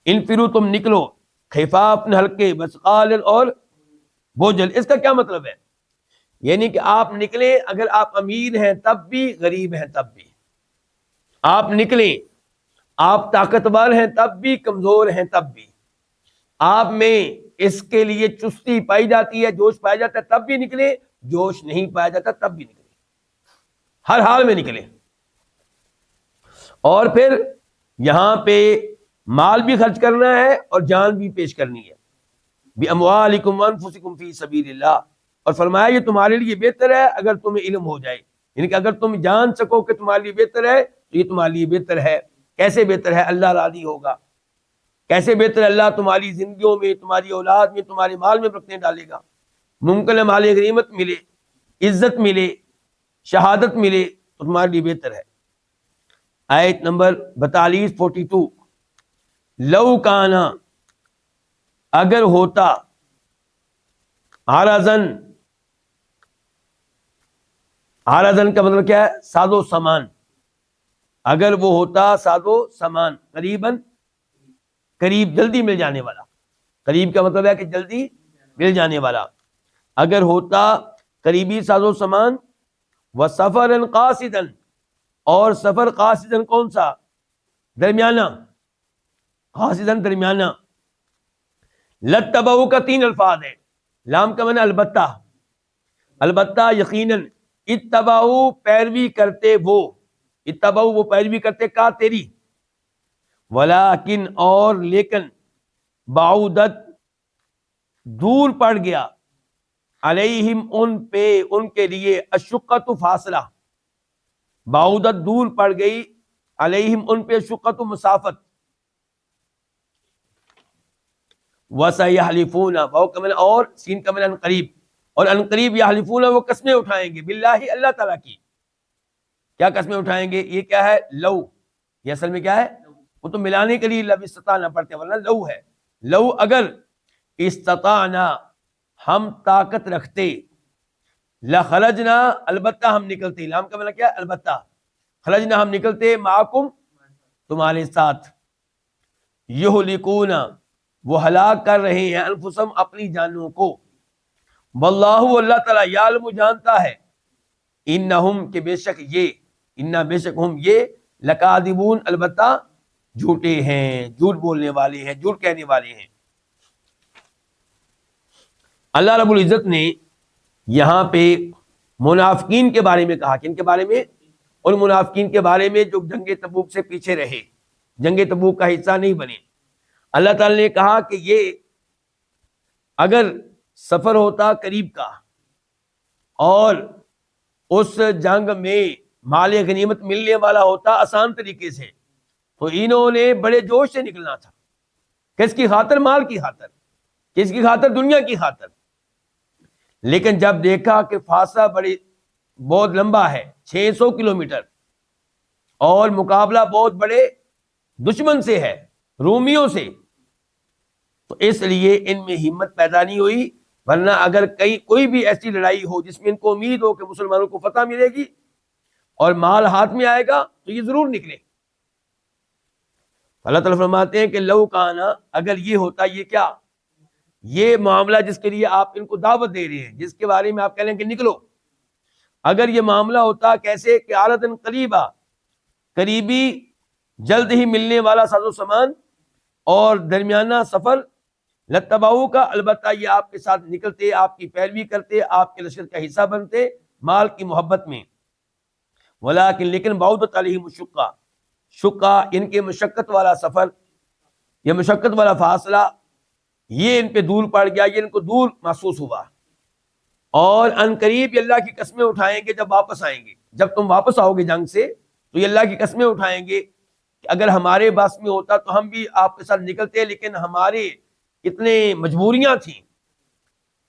انفرو تم نکلو، خفاف ہلکے، وثقال اور بوجھل۔ اس کا کیا مطلب ہے، یعنی کہ آپ نکلیں، اگر آپ امیر ہیں تب بھی، غریب ہیں تب بھی آپ نکلیں، آپ طاقتور ہیں تب بھی، کمزور ہیں تب بھی، آپ میں اس کے لیے چستی پائی جاتی ہے، جوش پایا جاتا ہے تب بھی نکلے، جوش نہیں پایا جاتا تب بھی نکلے، ہر حال میں نکلے۔ اور پھر یہاں پہ مال بھی خرچ کرنا ہے اور جان بھی پیش کرنی ہے، بِأَمْوَالِكُمْ وَأَنفُسِكُمْ فِي سَبِيلِ اللَّهِ، اور فرمایا یہ تمہارے لیے بہتر ہے اگر تمہیں علم ہو جائے، یعنی کہ اگر تم جان سکو کہ تمہارے لیے بہتر ہے تو یہ تمہارے لیے بہتر ہے۔ کیسے بہتر ہے، اللہ راضی ہوگا۔ کیسے بہتر ہے، اللہ تمہاری زندگیوں میں، تمہاری اولاد میں، تمہارے مال میں برکتیں ڈالے گا، ممکن ہے مال غنیمت ملے، عزت ملے، شہادت ملے، تو تمہارے لیے بہتر ہے۔ آیت نمبر 42 لو کانا، اگر ہوتا، عرضن، عرضن کا مطلب کیا ہے، ساز و سامان، اگر وہ ہوتا ساز و سامان، قریباً قریب، جلدی مل جانے والا، قریب کا مطلب ہے کہ جلدی مل جانے والا، اگر ہوتا قریبی ساز و سامان، وسفرا قاصدا، اور سفر قاصدا کون سا، درمیانہ، قاصدا درمیانہ۔ لتبعوا کا 3 الفاظ ہیں، لام کا معنی البتہ، البتہ یقیناً، اتبعوا پیروی کرتے وہ، اتبعوا وہ پیروی کرتے کا تیری، ولیکن اور لیکن، بعودت دور پڑ گیا، علیہم ان پہ، ان کے لیے، الشقۃ فاصلہ، بعودت دور پڑ گئی، علیہم ان پہ، الشقۃ مسافت، وَسَيَحْلِفُونَ واو کا معنی اور، سین کا معنی ان قریب، اور ان قریب یحلفون وہ قسمیں اٹھائیں گے، باللہ اللہ تعالیٰ کی۔ کیا قسمیں اٹھائیں گے، یہ کیا ہے، لو، یہ اصل میں کیا ہے، وہ تو ملانے کے لیے لب استطاعنا پڑھتے ہیں ورنہ لو ہے، لو اگر، استطاعنا ہم طاقت رکھتے، لخرجنا البتہ ہم نکلتے، لام کا معنی کیا ہے، البتہ، خرجنا ہم نکلتے، معکم تمہارے ساتھ، یہلکون وہ ہلاک کر رہے ہیں، انفسہم اپنی جانوں کو، واللہ اللہ تعالیٰ یعلم جانتا ہے، انہم کہ بے شک یہ، انہا بے شک ہم یہ، لکاذبون البتہ جھوٹے ہیں، جھوٹ بولنے والے ہیں، جھوٹ کہنے والے ہیں۔ اللہ رب العزت نے یہاں پہ منافقین کے بارے میں کہا. کن کے بارے میں؟ ان منافقین کے بارے میں جو جنگ تبوک سے پیچھے رہے, جنگ تبوک کا حصہ نہیں بنے. اللہ تعالی نے کہا کہ یہ اگر سفر ہوتا قریب کا اور اس جنگ میں مال غنیمت ملنے والا ہوتا آسان طریقے سے, تو انہوں نے بڑے جوش سے نکلنا تھا. کس کی خاطر؟ مال کی خاطر. کس کی خاطر؟ دنیا کی خاطر. لیکن جب دیکھا کہ فاصلہ بہت لمبا ہے, 600 کلومیٹر, اور مقابلہ بہت بڑے دشمن سے ہے, رومیوں سے, تو اس لیے ان میں ہمت پیدا نہیں ہوئی. ورنہ اگر کوئی بھی ایسی لڑائی ہو جس میں ان کو امید ہو کہ مسلمانوں کو فتح ملے گی اور مال ہاتھ میں آئے گا, تو یہ ضرور نکلے. اللہ تعالیٰ فرماتے ہیں کہ لو کانا, اگر یہ ہوتا, یہ کیا, یہ معاملہ جس کے لیے آپ ان کو دعوت دے رہے ہیں, جس کے بارے میں آپ کہہ رہے ہیں کہ نکلو, اگر یہ معاملہ ہوتا کیسے کہ عارضاً قریبا, قریبی جلد ہی ملنے والا ساز و سامان اور درمیانہ سفر, لتباؤ کا, البتہ یہ آپ کے ساتھ نکلتے, آپ کی پیروی کرتے, آپ کے لشکر کا حصہ بنتے مال کی محبت میں. ولیکن لیکن بعودت علیہم الشقہ, شقہ ان کے مشقت والا سفر, یہ مشقت والا فاصلہ, یہ ان پہ دور پڑ گیا, یہ ان کو دور محسوس ہوا. اور ان قریب یہ اللہ کی قسمیں اٹھائیں گے جب واپس آئیں گے. جب تم واپس آؤ گے جنگ سے تو یہ اللہ کی قسمیں اٹھائیں گے کہ اگر ہمارے بس میں ہوتا تو ہم بھی آپ کے ساتھ نکلتے, لیکن ہمارے اتنے مجبوریاں تھیں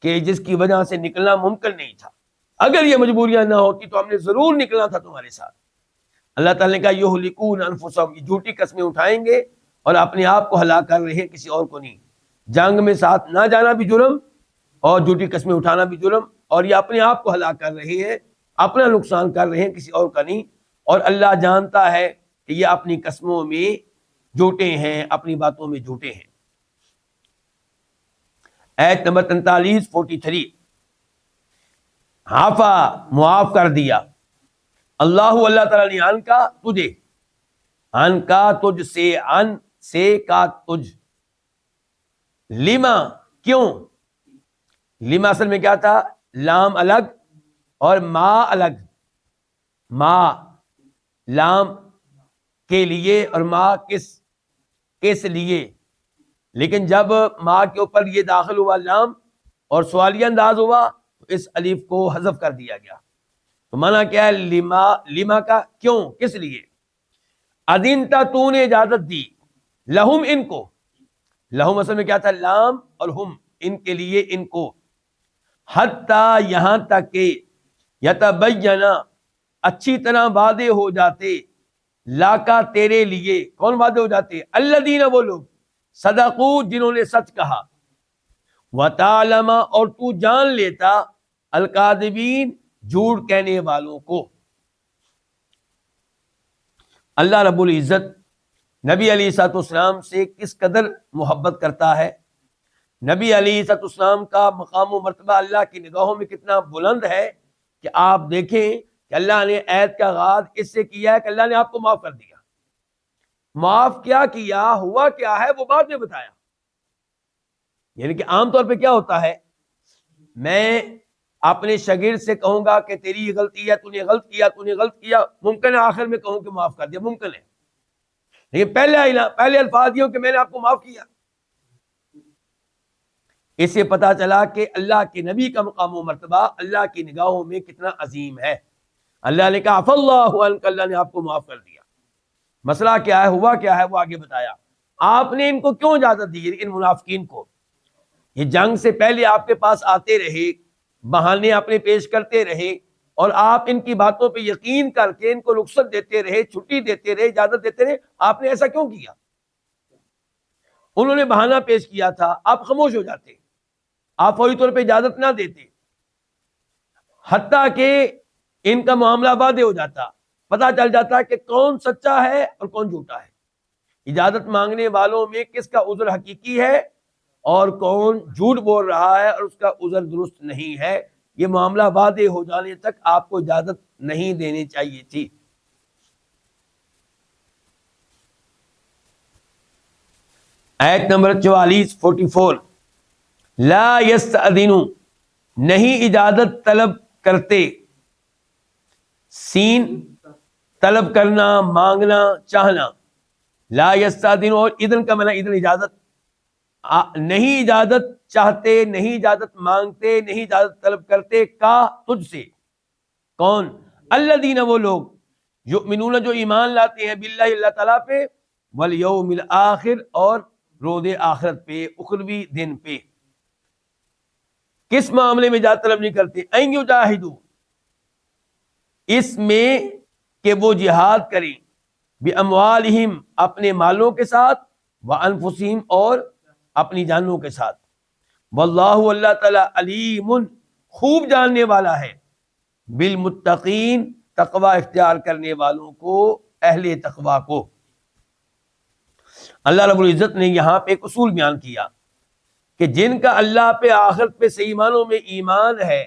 کہ جس کی وجہ سے نکلنا ممکن نہیں تھا. اگر یہ مجبوریاں نہ ہوتی تو ہم نے ضرور نکلنا تھا تمہارے ساتھ. اللہ تعالیٰ نے کہا یہلکون انفسہم, یہ جھوٹی قسمیں اٹھائیں گے اور اپنے آپ کو ہلاک کر رہے ہیں, کسی اور کو نہیں. جنگ میں ساتھ نہ جانا بھی جرم اور جھوٹی قسمیں اٹھانا بھی جرم, اور یہ اپنے آپ کو ہلاک کر رہے ہیں, اپنا نقصان کر رہے ہیں, کسی اور کا نہیں. اور اللہ جانتا ہے کہ یہ اپنی قسموں میں جھوٹے ہیں, اپنی باتوں میں جھوٹے ہیں. ایت نمبر 43 عافا, معاف کر دیا, اللہ تعالیٰ نے, ان کا تجھے, ان کا تجھ سے, ان سے کا تجھ, لما کیوں, لما اصل میں کیا تھا, لام الگ اور ما الگ. ما لام کے لیے اور ما کس لیے, لیکن جب ما کے اوپر یہ داخل ہوا لام اور سوالیہ انداز ہوا تو اس الف کو حذف کر دیا گیا. تو مانا کیا ہے, لما کا کیوں, کس لیے. اذنتا, تو نے اجازت دی, لہم ان کو, لہم اصل میں کیا تھا, لام اور ہم, ان کے لیے, ان کو, حتی یہاں تک کہ یتبینا, اچھی طرح واضح ہو جاتے, لاکا تیرے لیے, کون واضح ہو جاتے, الذین, وہ لوگ, صدقو, جنہوں نے سچ کہا, وتعلم, اور تو جان لیتا, الکاذبین, جھوٹ کہنے والوں کو. اللہ رب العزت نبی علیہ الصلوۃ والسلام سے کس قدر محبت کرتا ہے. نبی علیہ الصلوۃ والسلام کا مقام و مرتبہ اللہ کی نگاہوں میں کتنا بلند ہے کہ آپ دیکھیں کہ اللہ نے ایت کا آغاز اس سے کیا ہے کہ اللہ نے آپ کو معاف کر دیا. معاف کیا کیا, ہوا کیا ہے وہ بعد میں بتایا. یعنی کہ عام طور پہ کیا ہوتا ہے, میں اپنے شاگرد سے کہوں گا کہ تیری یہ غلطی ہے, تو نے غلط کیا, ممکن ہے آخر میں کہوں کہ معاف کر دیا, ممکن ہے, لیکن پہلے الفاظ یہ ہو کہ میں نے آپ کو معاف کیا. اس سے پتا چلا کہ اللہ کے نبی کا مقام و مرتبہ اللہ کی نگاہوں میں کتنا عظیم ہے. اللہ نے کہا عفا اللہ عنک, اللہ نے آپ کو معاف کر دیا. مسئلہ کیا ہے, ہوا کیا ہے, وہ آگے بتایا. آپ نے ان کو کیوں اجازت دی, ان منافقین کو, یہ جنگ سے پہلے آپ کے پاس آتے رہے, بہانے اپنے پیش کرتے رہے, اور آپ ان کی باتوں پہ یقین کر کے ان کو رخصت دیتے رہے, چھٹی دیتے رہے, اجازت دیتے رہے. آپ نے ایسا کیوں کیا؟ انہوں نے بہانہ پیش کیا تھا, آپ خاموش ہو جاتے, آپ فوری طور پہ اجازت نہ دیتے, حتیٰ کہ ان کا معاملہ واضح ہو جاتا, پتہ چل جاتا کہ کون سچا ہے اور کون جھوٹا ہے, اجازت مانگنے والوں میں کس کا عذر حقیقی ہے اور کون جھوٹ بول رہا ہے اور اس کا عذر درست نہیں ہے. یہ معاملہ واضح ہو جانے تک آپ کو اجازت نہیں دینی چاہیے تھی. آیت نمبر 44 لا یستأذنوا, نہیں اجازت طلب کرتے، سین طلب کرنا، مانگنا، چاہنا، لا یستاذن، اور اذن کا معنی اذن اجازت، نہیں اجازت چاہتے، نہیں اجازت مانگتے، نہیں اجازت طلب کرتے، کا تجھ سے، کون؟ الذین، وہ لوگ، یؤمنون جو ایمان لاتے ہیں، باللہ اللہ تعالیٰ پہ، والیوم الآخر، اور روز آخرت پہ، اخروی دن پہ۔ کس معاملے میں اجازت طلب نہیں کرتے؟ ان یجاہدوا، اس میں کہ وہ جہاد کریں، باموالہم، اپنے مالوں کے ساتھ، وانفسہم، اور اپنی جانوں کے ساتھ، واللہ، اللہ تعالیٰ، علیم، خوب جاننے والا ہے، بالمتقین، تقوی اختیار کرنے والوں کو، اہل تقوی کو۔ اللہ رب العزت نے یہاں پہ ایک اصول بیان کیا کہ جن کا اللہ پہ، آخرت پہ صحیح معنوں میں ایمان ہے،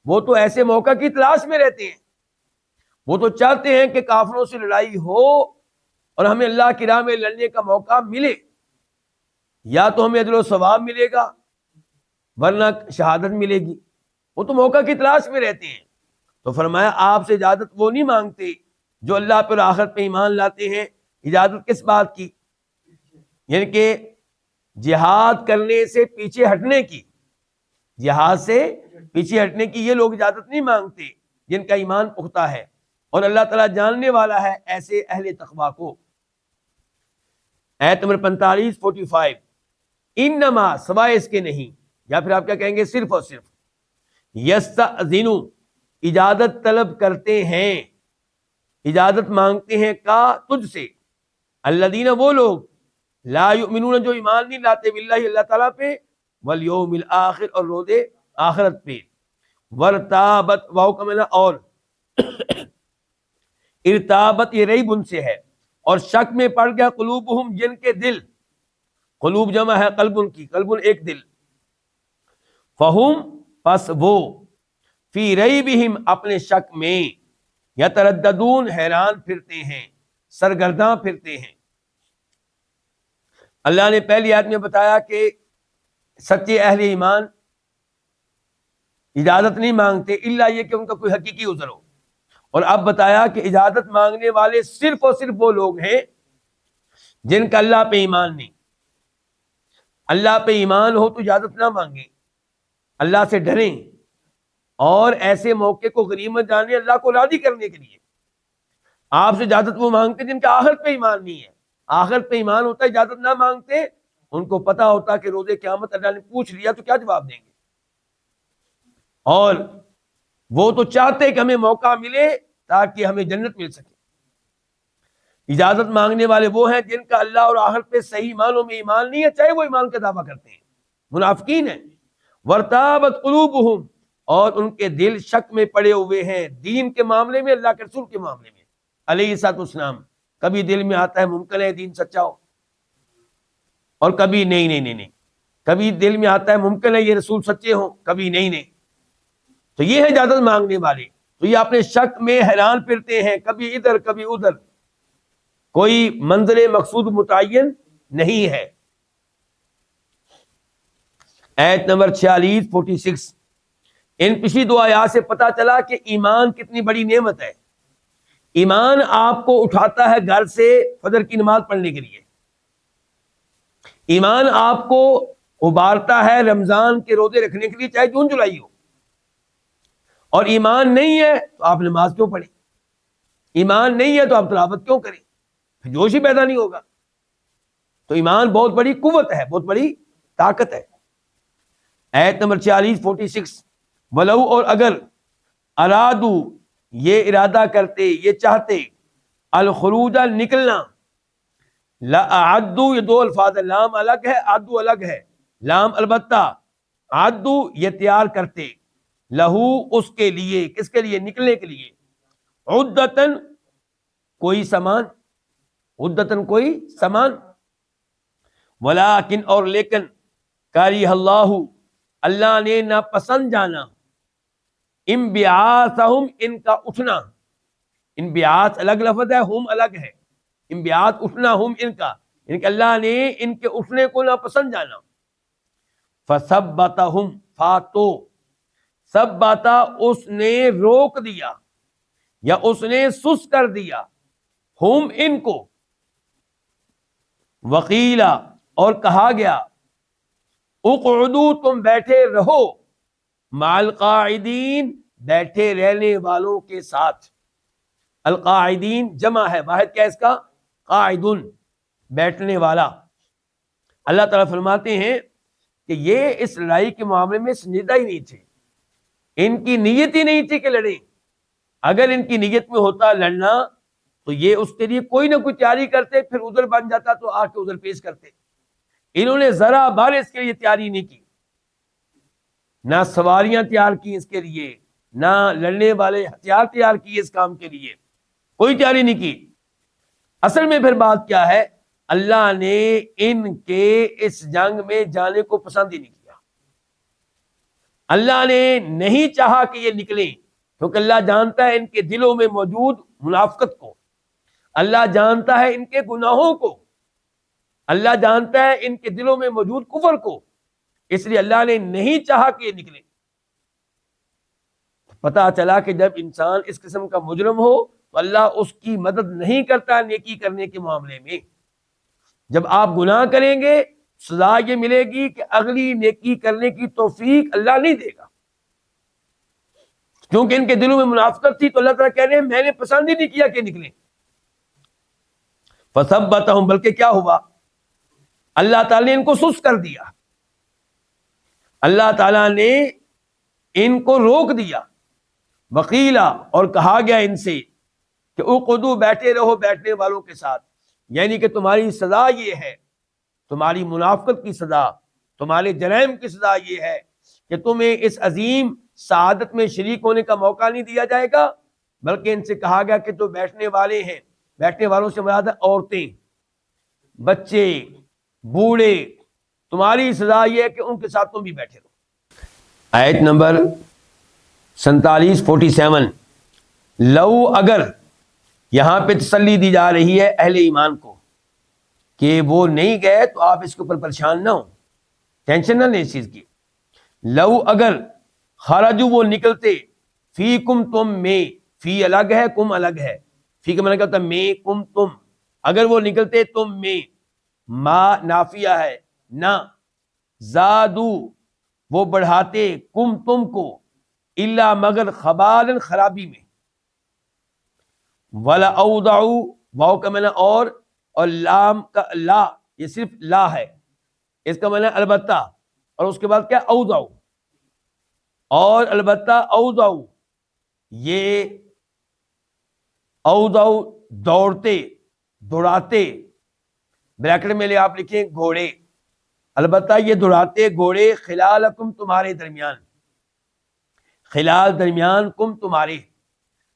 وہ تو ایسے موقع کی تلاش میں رہتے ہیں، وہ تو چاہتے ہیں کہ کافروں سے لڑائی ہو اور ہمیں اللہ کی راہ میں لڑنے کا موقع ملے، یا تو ہمیں اجر و ثواب ملے گا ورنہ شہادت ملے گی، وہ تو موقع کی تلاش میں رہتے ہیں۔ تو فرمایا آپ سے اجازت وہ نہیں مانگتے جو اللہ پر آخرت پہ ایمان لاتے ہیں۔ اجازت کس بات کی؟ یعنی کہ جہاد کرنے سے پیچھے ہٹنے کی، جہاد سے پیچھے ہٹنے کی یہ لوگ اجازت نہیں مانگتے جن کا ایمان پختہ ہے، اور اللہ تعالیٰ جاننے والا ہے ایسے اہل تقویٰ کو۔ آیت نمبر 45 45، انما، سوائے اس کے نہیں، یا پھر آپ کیا کہیں گے، صرف اور صرف، یستأذنو، اجازت طلب کرتے ہیں، اجازت مانگتے ہیں، کا تجھ سے، الذین، وہ لوگ، لا یؤمنون، جو ایمان نہیں لاتے، باللہ اللہ تعالیٰ پہ، والیوم الآخر، اور روز آخرت پہ، ورتابت، واو کا معنی اور، ارتابت، یہ ریب ان سے ہے، اور شک میں پڑ گیا، قلوبہم، جن کے دل، قلوب جمع ہے قلب کی، قلب ایک دل، فہم، پس وہ، فی ریبہم، اپنے شک میں، یترددون، حیران پھرتے ہیں، سرگرداں پھرتے ہیں۔ اللہ نے پہلی آیت میں بتایا کہ سچے اہل ایمان اجازت نہیں مانگتے الا یہ کہ ان کا کوئی حقیقی عذر ہو، اور اب بتایا کہ اجازت مانگنے والے صرف اور صرف وہ لوگ ہیں جن کا اللہ پہ ایمان نہیں۔ اللہ پہ ایمان ہو تو اجازت نہ مانگیں، اللہ سے ڈریں، اور ایسے موقع کو غنیمت جانیں اللہ کو راضی کرنے کے لیے۔ آپ سے اجازت وہ مانگتے جن کا آخرت پہ ایمان نہیں ہے، آخرت پہ ایمان ہوتا ہے اجازت نہ مانگتے، ان کو پتا ہوتا کہ روز قیامت اللہ نے پوچھ لیا تو کیا جواب دیں گے، اور وہ تو چاہتے کہ ہمیں موقع ملے تاکہ ہمیں جنت مل سکے۔ اجازت مانگنے والے وہ ہیں جن کا اللہ اور آخرت پہ صحیح معنوں میں ایمان نہیں ہے، چاہے وہ ایمان کا دعویٰ کرتے ہیں، منافقین ہیں۔ ورتابت قلوبہم، اور ان کے دل شک میں پڑے ہوئے ہیں، دین کے معاملے میں، اللہ کے رسول کے معاملے میں علیہ الصلوۃ والسلام۔ کبھی دل میں آتا ہے ممکن ہے دین سچا ہو، اور کبھی نہیں، کبھی دل میں آتا ہے ممکن ہے یہ رسول سچے ہوں، کبھی نہیں۔ تو یہ ہے اجازت مانگنے والے، تو یہ اپنے شک میں حیران پھرتے ہیں، کبھی ادھر کبھی ادھر، کوئی منزل مقصود متعین نہیں ہے۔ آیت نمبر 46 46، ان پچھلی دو آیات سے پتا چلا کہ ایمان کتنی بڑی نعمت ہے۔ ایمان آپ کو اٹھاتا ہے گھر سے فجر کی نماز پڑھنے کے لیے، ایمان آپ کو ابھارتا ہے رمضان کے روزے رکھنے کے لیے چاہے جون جولائی ہو، اور ایمان نہیں ہے تو آپ نماز کیوں پڑھیں، ایمان نہیں ہے تو آپ تلاوت کیوں کریں، پھر جوش ہی پیدا نہیں ہوگا۔ تو ایمان بہت بڑی قوت ہے، بہت بڑی طاقت ہے۔ آیت نمبر 46 46، ولو، اور اگر، ارادو، یہ ارادہ کرتے، یہ چاہتے، الخروج، نکلنا، لأعدوا، یہ دو الفاظ ہے، لام الگ ہے، عدو الگ ہے، لام البتہ، عدو، یہ تیار کرتے، لہو، اس کے لیے، کس کے لیے؟ نکلنے کے لیے، عدتن، کوئی سامان، عدتن، کوئی سامان، ولیکن، اور لیکن، کاری اللہ، اللہ نے ناپسند جانا، انبعاثہم، ان کا اٹھنا، انبعاث الگ لفظ ہے، ہم الگ ہے، انبعاث اٹھنا، ہم ان کا، یعنی کہ اللہ نے ان کے اٹھنے کو ناپسند جانا، فثبتہم، فاتو، سب باتا اس نے روک دیا یا اس نے سست کر دیا، ہم ان کو، وقیلا اور کہا گیا، اقعدو تم بیٹھے رہو، مع القاعدین بیٹھے رہنے والوں کے ساتھ۔ القاعدین جمع ہے، واحد کیا ہے اس کا؟ قاعدن، بیٹھنے والا۔ اللہ تعالیٰ فرماتے ہیں کہ یہ اس لڑائی کے معاملے میں سنجیدہ ہی نہیں تھے، ان کی نیت ہی نہیں تھی کہ لڑیں۔ اگر ان کی نیت میں ہوتا لڑنا تو یہ اس کے لیے کوئی نہ کوئی تیاری کرتے، پھر ادھر بن جاتا تو آ کے ادھر پیش کرتے۔ انہوں نے ذرا بار اس کے لیے تیاری نہیں کی، نہ سواریاں تیار کی اس کے لیے، نہ لڑنے والے ہتھیار تیار کیے اس کام کے لیے، کوئی تیاری نہیں کی۔ اصل میں پھر بات کیا ہے؟ اللہ نے ان کے اس جنگ میں جانے کو پسند ہی نہیں کیا۔ اللہ نے نہیں چاہا کہ یہ نکلیں، کیونکہ اللہ جانتا ہے ان کے دلوں میں موجود منافقت کو، اللہ جانتا ہے ان کے گناہوں کو، اللہ جانتا ہے ان کے دلوں میں موجود کفر کو، اس لیے اللہ نے نہیں چاہا کہ یہ نکلیں۔ پتا چلا کہ جب انسان اس قسم کا مجرم ہو تو اللہ اس کی مدد نہیں کرتا نیکی کرنے کے معاملے میں۔ جب آپ گناہ کریں گے سزا یہ ملے گی کہ اگلی نیکی کرنے کی توفیق اللہ نہیں دے گا، کیونکہ ان کے دلوں میں منافقت تھی، تو اللہ تعالیٰ کہہ رہے ہیں میں نے پسند ہی نہیں کیا کہ نکلیں۔ فثبتہم، بلکہ کیا ہوا؟ اللہ تعالیٰ نے ان کو سست کر دیا، اللہ تعالیٰ نے ان کو روک دیا۔ وقیلا، اور کہا گیا ان سے کہ اقعدوا، بیٹھے رہو بیٹھنے والوں کے ساتھ، یعنی کہ تمہاری سزا یہ ہے، تمہاری منافقت کی سزا، تمہارے جرائم کی سزا یہ ہے کہ تمہیں اس عظیم سعادت میں شریک ہونے کا موقع نہیں دیا جائے گا، بلکہ ان سے کہا گیا کہ جو بیٹھنے والے ہیں، بیٹھنے والوں سے مراد ہے عورتیں، بچے، بوڑھے، تمہاری سزا یہ ہے کہ ان کے ساتھ تم بھی بیٹھے رہو۔ آیت نمبر 47 لو، اگر، یہاں پہ تسلی دی جا رہی ہے اہل ایمان کو کہ وہ نہیں گئے تو آپ اس کے اوپر پریشان نہ ہو، ٹینشن نہ لیں اس چیز کی۔ لو، اگر، خرجو، وہ نکلتے، فیکم، تم میں، فی الگ ہے، کم الگ ہے، فی کا معنی کیا ہوتا ہے؟ میں، کم، تم، اگر وہ نکلتے تم میں، ما نافیہ ہے، نہ، زادو، وہ بڑھاتے، کم، تم کو، الا، مگر، خبالن، خرابی میں، ولا اودعو، واو کا معنی اور لام کا لا، یہ صرف لا ہے، اس کا معنی البتہ، اور اس کے بعد کیا؟ اودعو، اور البتہ اودعو، یہ اودعو دوڑتے، دوڑاتے، بریکٹ میں لے آپ لکھیں گھوڑے، البتہ یہ دوڑاتے گھوڑے، خلالکم، تمہارے درمیان، خلال، درمیان، کم، تمہارے،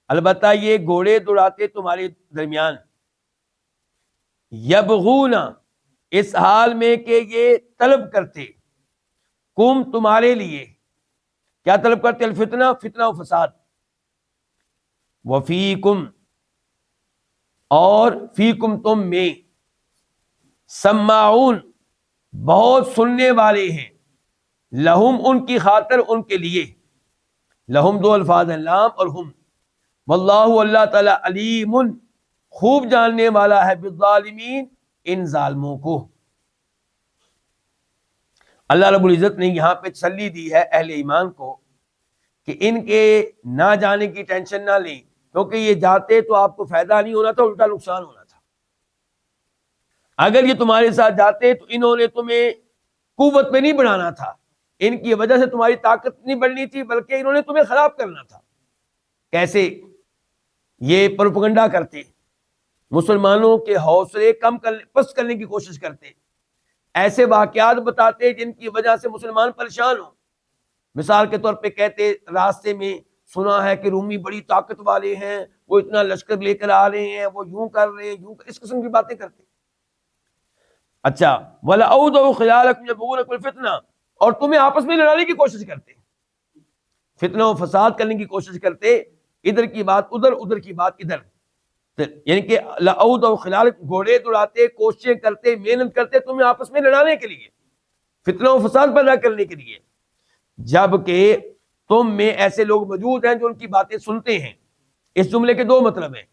البتہ یہ گھوڑے دوڑاتے تمہارے درمیان، یبغون، اس حال میں کہ یہ طلب کرتے، کم، تمہارے لیے، کیا طلب کرتے؟ الفتنہ، فتنہ و فساد، وفیکم، اور فیکم، تم میں، سماعون، بہت سننے والے ہیں، لہم، ان کی خاطر، ان کے لیے، لہم دو الفاظ ہیں، لام اور ہم، واللہ، اللہ تعالی، علیم، خوب جاننے والا ہے، بالظالمین، ان ظالموں کو۔ اللہ رب العزت نے یہاں پہ تسلی دی ہے اہل ایمان کو کہ ان کے نہ جانے کی ٹینشن نہ لیں، کیونکہ یہ جاتے تو آپ کو فائدہ نہیں ہونا تھا، الٹا نقصان ہونا تھا۔ اگر یہ تمہارے ساتھ جاتے تو انہوں نے تمہیں قوت میں نہیں بڑھانا تھا، ان کی وجہ سے تمہاری طاقت نہیں بڑھنی تھی، بلکہ انہوں نے تمہیں خراب کرنا تھا۔ کیسے؟ یہ پروپیگنڈا کرتے، مسلمانوں کے حوصلے کم پست کرنے کی کوشش کرتے، ایسے واقعات بتاتے جن کی وجہ سے مسلمان پریشان ہوں۔ مثال کے طور پہ کہتے راستے میں سنا ہے کہ رومی بڑی طاقت والے ہیں، وہ اتنا لشکر لے کر آ رہے ہیں، وہ یوں کر رہے ہیں، یوں اس قسم کی باتیں کرتے۔ اچھا، وَلَأَوْضَعُوا خِلَالَكُمْ يَبْغُونَكُمُ الْفِتْنَةَ، اور تمہیں آپس میں لڑانے کی کوشش کرتے، فتنہ و فساد کرنے کی کوشش کرتے، ادھر کی بات ادھر، ادھر کی بات ادھر، یعنی کہ لَأَوْضَعُوا خِلَالَكُمْ، گھوڑے دوڑاتے، کوششیں کرتے، محنت کرتے تمہیں آپس میں لڑانے کے لیے، فتنہ و فساد پیدا کرنے کے لیے، جبکہ تم میں ایسے لوگ موجود ہیں جو ان کی باتیں سنتے ہیں. اس جملے کے دو مطلب ہیں.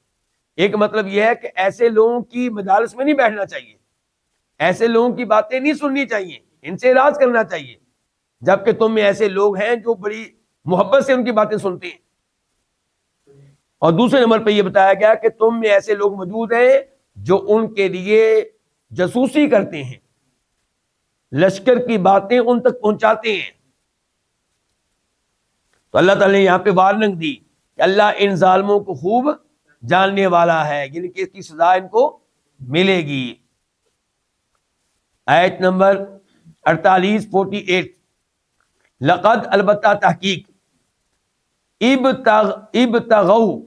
ایک مطلب یہ ہے کہ ایسے لوگوں کی مجالس میں نہیں بیٹھنا چاہیے, ایسے لوگوں کی باتیں نہیں سننی چاہیے, ان سے اعراض کرنا چاہیے, جبکہ تم میں ایسے لوگ ہیں جو بڑی محبت سے ان کی باتیں سنتے ہیں. اور دوسرے نمبر پہ یہ بتایا گیا کہ تم میں ایسے لوگ موجود ہیں جو ان کے لیے جاسوسی کرتے ہیں, لشکر کی باتیں ان تک پہنچاتے ہیں. تو اللہ تعالیٰ نے یہاں پہ وارننگ دی کہ اللہ ان ظالموں کو خوب جاننے والا ہے, یعنی کہ اس کی سزا ان کو ملے گی. آیت نمبر 48 لقد البتہ تحقیق ابتغوا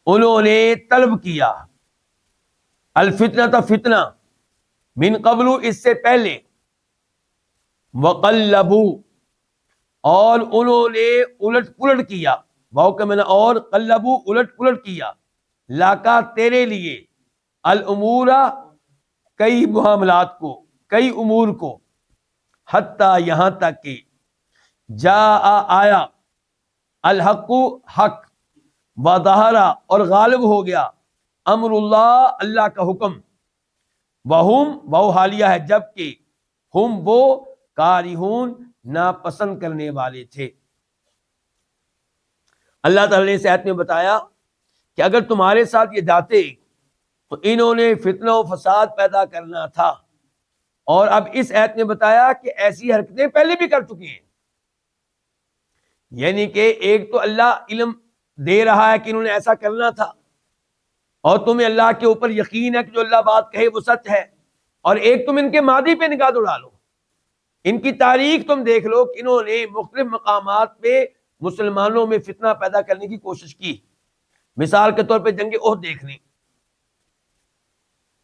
انہوں نے طلب کیا الفتنہ فتنہ من قبل اس سے پہلے وقلبوا اور انہوں نے الٹ پلٹ کیا, واو کا معنی اور, قلبوا الٹ پلٹ کیا, لاکا تیرے لیے, الامور کئی معاملات کو, کئی امور کو, حتیٰ یہاں تک کہ جاء آیا, الحق حق, وظہر اور غالب ہو گیا, امر اللہ اللہ کا حکم, وہم وہ حالیہ ہے جبکہ, ہم وہ کارہون ناپسند کرنے والے تھے. اللہ تعالیٰ نے اس آیت میں بتایا کہ اگر تمہارے ساتھ یہ جاتے تو انہوں نے فتنہ و فساد پیدا کرنا تھا, اور اب اس آیت میں بتایا کہ ایسی حرکتیں پہلے بھی کر چکے ہیں. یعنی کہ ایک تو اللہ علم دے رہا ہے کہ انہوں نے ایسا کرنا تھا, اور تمہیں اللہ کے اوپر یقین ہے کہ جو اللہ بات کہے وہ سچ ہے, اور ایک تم ان کے ماضی پہ نگاہ دوڑا لو, ان کی تاریخ تم دیکھ لو کہ انہوں نے مختلف مقامات پہ مسلمانوں میں فتنہ پیدا کرنے کی کوشش کی. مثال کے طور پہ جنگ احد دیکھ لیں,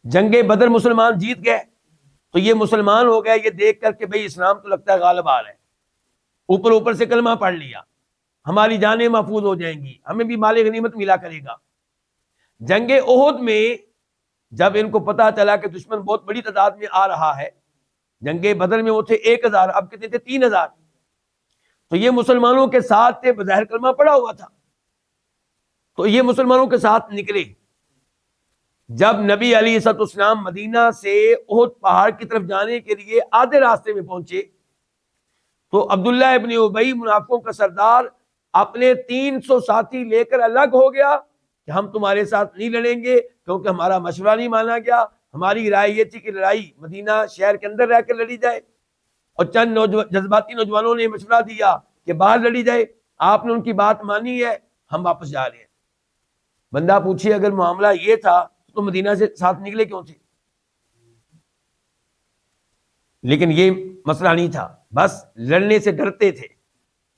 جنگ بدر مسلمان جیت گئے تو یہ مسلمان ہو گئے یہ دیکھ کر کہ بھئی اسلام تو لگتا ہے غالب آ رہا ہے, اوپر سے کلمہ پڑھ لیا, ہماری جانیں محفوظ ہو جائیں گی, ہمیں بھی مال غنیمت ملا کرے گا. جنگ احد میں جب ان کو پتا چلا کہ دشمن بہت بڑی تعداد میں آ رہا ہے, جنگ بدر میں وہ تھے 1000, اب کتنے تھے 3000, تو یہ مسلمانوں کے ساتھ تھے, بظاہر کلمہ پڑا ہوا تھا, تو یہ مسلمانوں کے ساتھ نکلے. جب نبی علیہ الصلوۃ والسلام مدینہ سے احد پہاڑ کی طرف جانے کے لیے آدھے راستے میں پہنچے تو عبداللہ ابن ابی منافقوں کا سردار اپنے 300 ساتھی لے کر الگ ہو گیا کہ ہم تمہارے ساتھ نہیں لڑیں گے کیونکہ ہمارا مشورہ نہیں مانا گیا, ہماری رائے یہ تھی کہ لڑائی مدینہ شہر کے اندر رہ کر لڑی جائے, اور چند جذباتی نوجوانوں نے مشورہ دیا کہ باہر لڑی جائے, آپ نے ان کی بات مانی ہے, ہم واپس جا رہے ہیں. بندہ پوچھے اگر معاملہ یہ تھا تو مدینہ سے ساتھ نکلے کیوں تھے؟ لیکن یہ مسئلہ نہیں تھا, بس لڑنے سے ڈرتے تھے,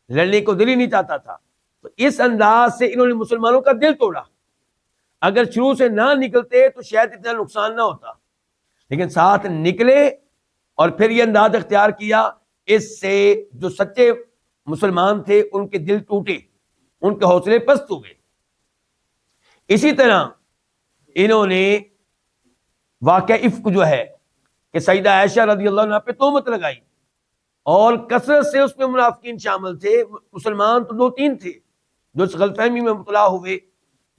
لڑنے کو دل ہی نہیں چاہتا تھا. تو اس انداز سے انہوں نے مسلمانوں کا دل توڑا. اگر شروع سے نہ نکلتے تو شاید اتنا نقصان نہ ہوتا, لیکن ساتھ نکلے اور پھر یہ انداز اختیار کیا, اس سے جو سچے مسلمان تھے ان کے دل ٹوٹے, ان کے حوصلے پست ہو گئے. اسی طرح انہوں نے واقعہ افک جو ہے کہ سیدہ عائشہ رضی اللہ عنہا پہ تہمت لگائی, اور کثرت سے اس میں منافقین شامل تھے. مسلمان تو 2-3 تھے جو اس غلط فہمی میں مبتلا ہوئے,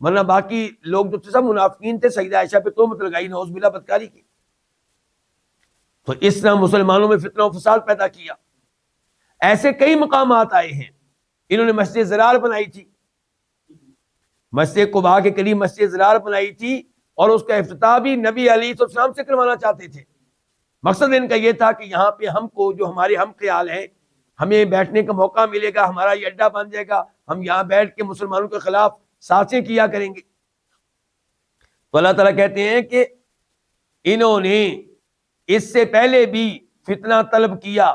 ورنہ باقی لوگ جو تھے سب منافقین تھے. سیدہ عائشہ پہ تہمت لگائی نعوذ باللہ بدکاری کی, تو اس طرح مسلمانوں میں فتنہ و فساد پیدا کیا. ایسے کئی مقامات آئے ہیں. انہوں نے مسجد زرار بنائی تھی, مسجد قباء کے قریب مسجد زرار بنائی تھی, اور اس کا افتتاح بھی نبی علیہ السلام سے کروانا چاہتے تھے. مقصد ان کا یہ تھا کہ یہاں پہ ہم کو جو ہمارے ہم خیال ہیں ہمیں بیٹھنے کا موقع ملے گا, ہمارا یہ اڈا بن جائے گا, ہم یہاں بیٹھ کے مسلمانوں کے خلاف سازشیں کیا کریں گے. تو اللہ تعالیٰ کہتے ہیں کہ انہوں نے اس سے پہلے بھی فتنہ طلب کیا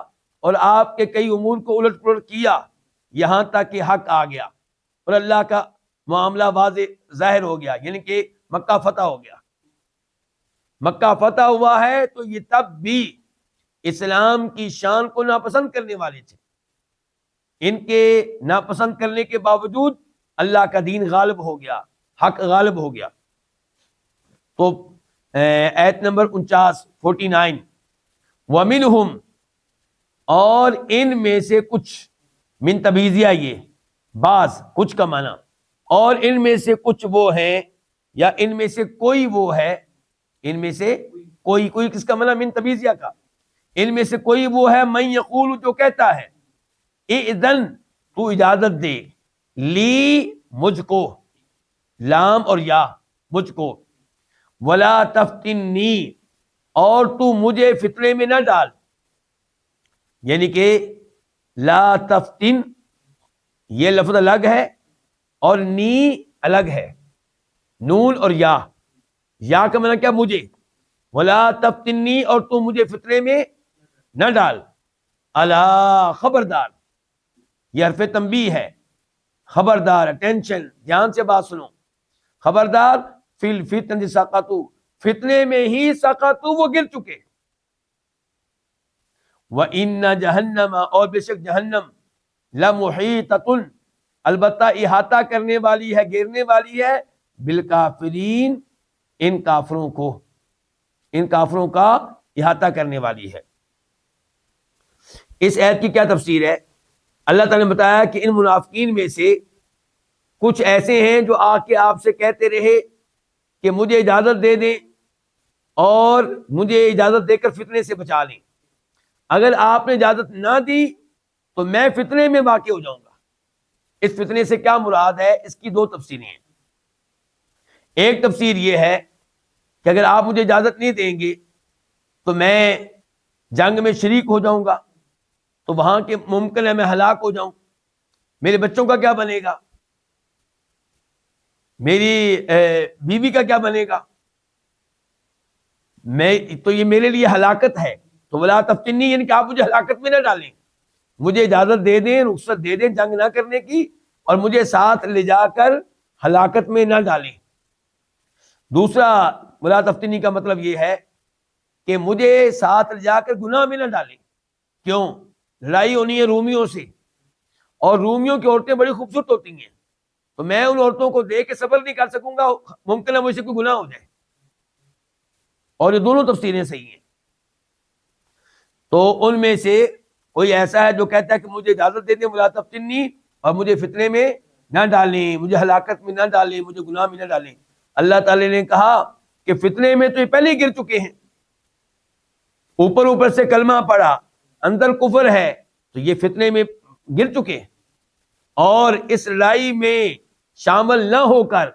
اور آپ کے کئی امور کو الٹ پلٹ کیا, یہاں تک کہ حق آ گیا اور اللہ کا معاملہ واضح ظاہر ہو گیا, یعنی کہ مکہ فتح ہو گیا. مکہ فتح ہوا ہے تو یہ تب بھی اسلام کی شان کو ناپسند کرنے والے تھے. ان کے ناپسند کرنے کے باوجود اللہ کا دین غالب ہو گیا, حق غالب ہو گیا. تو آیت نمبر 49 وَمِنْهُمْ اور ان میں سے کچھ، من تبیزیہ یہ بعض کچھ کا معنی، اور ان میں سے کچھ وہ ہیں، یا ان میں سے کوئی وہ ہے، ان میں سے کوئی، کوئی کس کا معنی؟ من تبیزیہ کا، ان میں سے کوئی وہ ہے، من یقول جو کہتا ہے، اذن تو اجازت دے، لی مجھ کو، لام اور یا مجھ کو، ولا تفتنی اور تو مجھے فتنے میں نہ ڈال، یعنی کہ لا تفتن یہ لفظ الگ ہے اور نی الگ ہے، نون اور یا کا معنی کیا؟ مجھے، ولا تفتنی اور تو مجھے فتنے میں نہ ڈال، الا خبردار، یہ حرف تنبیہ ہے، خبردار، اٹینشن، دھیان سے بات سنو، خبردار، فی الفتنہ سقطوا، فتنے میں ہی سقطوا وہ گر چکے، وَإِنَّ جَهَنَّمَ اور بے شک جہنم، لَمُحِيطَةٌ البتہ احاطہ کرنے والی ہے، گھیرنے والی ہے، بالکافرین ان کافروں کو، ان کافروں کا احاطہ کرنے والی ہے۔ اس آیت کی کیا تفسیر ہے؟ اللہ تعالیٰ نے بتایا کہ ان منافقین میں سے کچھ ایسے ہیں جو آ کے آپ سے کہتے رہے کہ مجھے اجازت دے دیں اور مجھے اجازت دے کر فتنے سے بچا لیں، اگر آپ نے اجازت نہ دی تو میں فتنے میں واقع ہو جاؤں گا۔ اس فتنے سے کیا مراد ہے؟ اس کی دو تفسیریں ہیں۔ ایک تفسیر یہ ہے کہ اگر آپ مجھے اجازت نہیں دیں گے تو میں جنگ میں شریک ہو جاؤں گا، تو وہاں کے ممکن ہے میں ہلاک ہو جاؤں، میرے بچوں کا کیا بنے گا، میری بیوی کا کیا بنے گا، میں تو یہ میرے لیے ہلاکت ہے، تو ولا تفتنی یعنی کہ آپ مجھے ہلاکت میں نہ ڈالیں، مجھے اجازت دے دیں، رخصت دے دیں جنگ نہ کرنے کی، اور مجھے ساتھ لے جا کر ہلاکت میں نہ ڈالیں۔ دوسرا ولا تفتنی کا مطلب یہ ہے کہ مجھے ساتھ لے جا کر گناہ میں نہ ڈالیں۔ کیوں؟ لڑائی ہونی ہے رومیوں سے، اور رومیوں کی عورتیں بڑی خوبصورت ہوتی ہیں، تو میں ان عورتوں کو دیکھ کے صبر نہیں کر سکوں گا، ممکن ہے مجھ سے کوئی گناہ ہو جائے، اور یہ دونوں تفسیریں صحیح ہیں۔ تو ان میں سے کوئی ایسا ہے جو کہتا ہے کہ مجھے اجازت دے دیں ولا تفتنی، اور مجھے فتنے میں نہ ڈالیں، مجھے ہلاکت میں نہ ڈالیں، مجھے گناہ میں نہ ڈالیں۔ اللہ تعالی نے کہا کہ فتنے میں تو یہ پہلے ہی گر چکے ہیں، اوپر سے کلمہ پڑھا، اندر کفر ہے، تو یہ فتنے میں گر چکے ہیں، اور اس لڑائی میں شامل نہ ہو کر،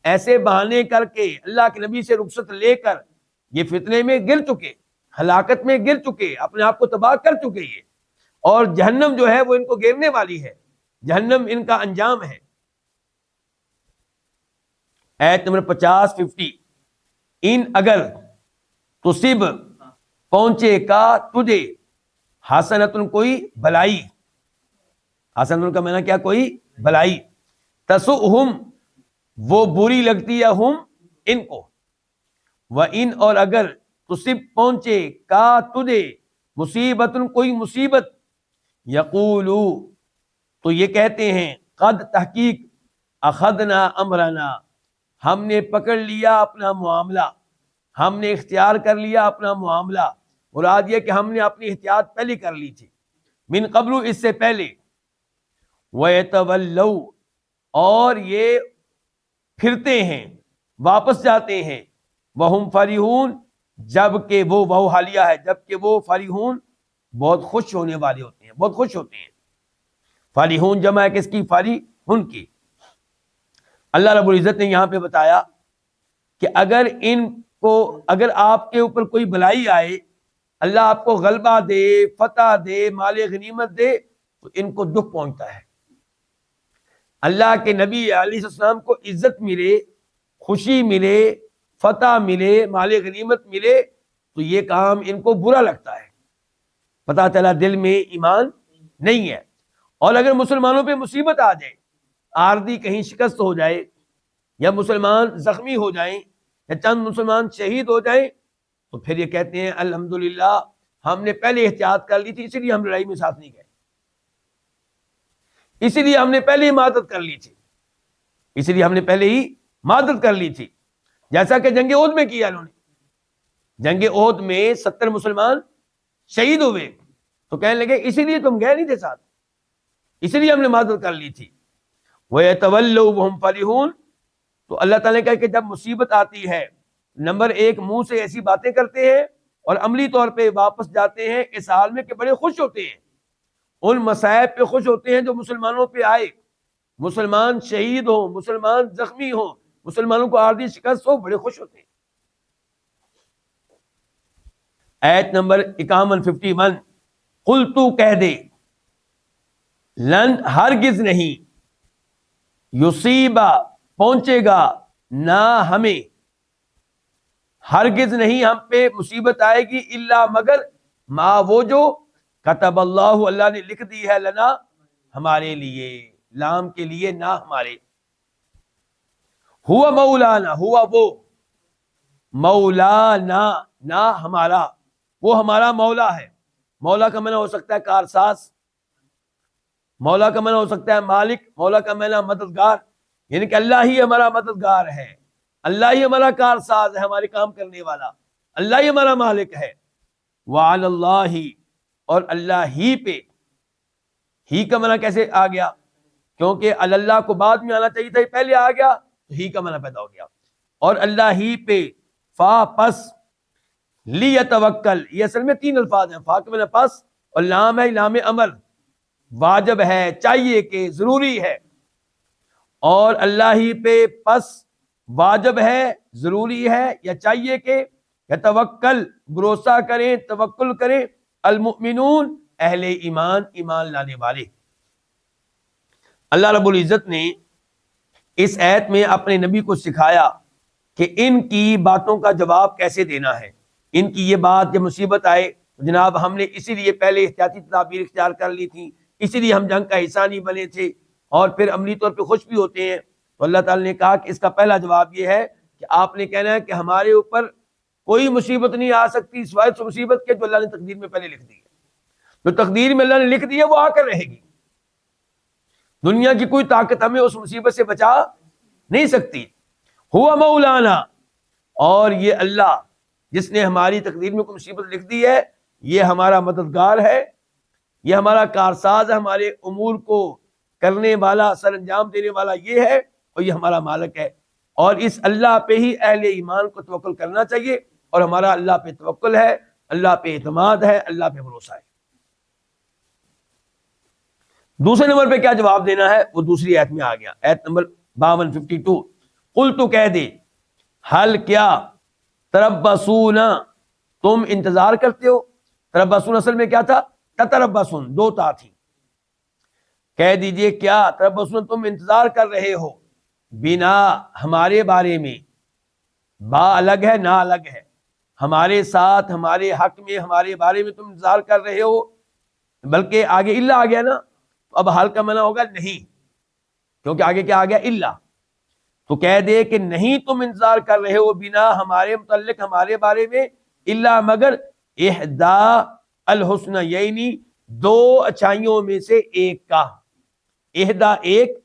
ایسے بہانے کر کے، اللہ کے نبی سے رخصت لے کر، یہ فتنے میں گر چکے، ہلاکت میں گر چکے، اپنے آپ کو تباہ کر چکے یہ، اور جہنم جو ہے وہ ان کو گھیرنے والی ہے، جہنم ان کا انجام ہے۔ آیت نمبر 50 ان اگر تصب پہنچے کا تجھے، حسنتن کوئی بھلائی، حسنتن کا معنی کیا؟ کوئی بھلائی، تسؤہم وہ بری لگتی ہے، ہم ان کو، وَإِنْ اور اگر تصب پہنچے کا تجھے، مصیبتن کوئی مصیبت، یقولو تو یہ کہتے ہیں، قد تحقیق، اخذنا امرنا ہم نے پکڑ لیا اپنا معاملہ، ہم نے اختیار کر لیا اپنا معاملہ، مراد یہ کہ ہم نے اپنی احتیاط پہلے کر لی تھی، من قبل اس سے پہلے، وَيَتَوَلَّوْا اور یہ پھرتے ہیں، واپس جاتے ہیں، وَهُمْ فَرِحُونَ جبکہ وہ حالیہ ہے، جبکہ وہ فرحون بہت خوش ہونے والے ہوتے ہیں، بہت خوش ہوتے ہیں۔ فرحون جمع ہے کس کی؟ فرحون کی۔ اللہ رب العزت نے یہاں پہ بتایا کہ اگر آپ کے اوپر کوئی بلائی آئے، اللہ آپ کو غلبہ دے، فتح دے، مال غنیمت دے، تو ان کو دکھ پہنچتا ہے۔ اللہ کے نبی علیہ السلام کو عزت ملے، خوشی ملے، فتح ملے، مال غنیمت ملے، تو یہ کام ان کو برا لگتا ہے، پتہ چلا دل میں ایمان نہیں ہے۔ اور اگر مسلمانوں پہ مصیبت آ جائے، آردی کہیں شکست ہو جائے، یا مسلمان زخمی ہو جائیں، یا چند مسلمان شہید ہو جائیں، تو پھر یہ کہتے ہیں الحمدللہ ہم نے پہلے احتیاط کر لی تھی، اسی لیے ہم لڑائی میں ساتھ نہیں گئے، اسی لیے ہم نے پہلے ہی مدد کر لی تھی، اسی لیے ہم نے پہلے ہی مدد کر لی تھی، جیسا کہ جنگ احد میں کیا انہوں نے۔ جنگ احد میں 70 مسلمان شہید ہوئے، تو کہنے لگے اسی لیے تم گئے نہیں تھے ساتھ، اسی لیے ہم نے معذرت کر لی تھی. وَيَتَوَلَّوْا وَهُمْ فَرِحُونَ. تو اللہ تعالیٰ نے کہا کہ جب مصیبت آتی ہے، نمبر ایک منہ سے ایسی باتیں کرتے ہیں اور عملی طور پہ واپس جاتے ہیں اس حال میں کہ بڑے خوش ہوتے ہیں، ان مصائب پہ خوش ہوتے ہیں جو مسلمانوں پہ آئے، مسلمان شہید ہوں، مسلمان زخمی ہوں، مسلمانوں کو عارضی شکست ہو، بڑے خوش ہوتے ہیں. آیت نمبر 51 قل تو کہہ دے، لن ہرگز نہیں، یصیبا پہنچے گا، نہ ہمیں، ہرگز نہیں ہم پہ مصیبت آئے گی، الا مگر ما وہ جو کتب اللہ اللہ نے لکھ دی ہے، لنا ہمارے لیے، لام کے لیے نہ ہمارے، ہوا مولانا ہوا وہ، مولانا نہ ہمارا، وہ ہمارا مولا ہے. مولا کا معنی ہو سکتا ہے کارساز، مولا کا معنی ہو سکتا ہے مالک، مولا کا معنی مددگار، یعنی کہ اللہ ہی ہمارا مددگار ہے، اللہ ہی ہمارا کارساز ہے، ہمارے کام کرنے والا، اللہ ہی ہمارا مالک ہے. وعلی اللہ، اور اللہ ہی پہ، ہی کا معنی کیسے آ گیا؟ کیونکہ اللہ کو بعد میں آنا چاہیے تھا، پہلے آ گیا تو ہی کا معنی پیدا ہو گیا. اور اللہ ہی پہ، فا پس، لیتوکل، یہ اصل میں تین الفاظ ہیں، فا کے معنی پس، اور لام ہے لام امر، واجب ہے، چاہیے کہ، ضروری ہے. اور اللہ ہی پہ پس واجب ہے، ضروری ہے یا چاہیے کہ یتوکل بھروسہ کریں، توکل کریں، المؤمنون اہل ایمان، ایمان لانے والے. اللہ رب العزت نے اس آیت میں اپنے نبی کو سکھایا کہ ان کی باتوں کا جواب کیسے دینا ہے. ان کی یہ بات جب مصیبت آئے، جناب ہم نے اسی لیے پہلے احتیاطی تدابیر اختیار کر لی تھی، اسی لیے ہم جنگ کا حصہ نہیں بنے تھے، اور پھر عملی طور پہ خوش بھی ہوتے ہیں. تو اللہ تعالیٰ نے کہا کہ اس کا پہلا جواب یہ ہے کہ آپ نے کہنا ہے کہ ہمارے اوپر کوئی مصیبت نہیں آ سکتی سوائے اس مصیبت کے جو اللہ نے تقدیر میں پہلے لکھ دی ہے. جو تقدیر میں اللہ نے لکھ دی ہے وہ آ کر رہے گی. دنیا کی کوئی طاقت ہمیں اس مصیبت سے بچا نہیں سکتی. ہوا مولانا، اور یہ اللہ جس نے ہماری تقدیر میں کوئی مصیبت لکھ دی ہے، یہ ہمارا مددگار ہے، یہ ہمارا کارساز ہے، ہمارے امور کو کرنے والا، سر انجام دینے والا یہ ہے، اور یہ ہمارا مالک ہے. اور اس اللہ پہ ہی اہل ایمان کو توکل کرنا چاہیے، اور ہمارا اللہ پہ توکل ہے، اللہ پہ اعتماد ہے، اللہ پہ بھروسہ ہے. دوسرے نمبر پہ کیا جواب دینا ہے وہ دوسری آیت میں آ گیا، آیت نمبر 52 قل تو کہہ دے، حل کیا، تربصون تم انتظار کرتے ہو. تربصون اصل میں کیا تھا؟ تتربصون، دو تا تھی. کہہ دیجئے کیا تربصون تم انتظار کر رہے ہو، بنا ہمارے بارے میں، با الگ ہے نا الگ ہے، ہمارے ساتھ، ہمارے حق میں، ہمارے بارے میں تم انتظار کر رہے ہو. بلکہ آگے الا آ گیا نا، تو اب حال کا معنی ہوگا نہیں، کیونکہ آگے کیا آ گیا؟ الا. تو کہہ دے کہ نہیں تم انتظار کر رہے ہو بنا ہمارے متعلق، ہمارے بارے میں، الا مگر احدا الحسنیین، دو اچھائیوں میں سے ایک کا. احدا ایک،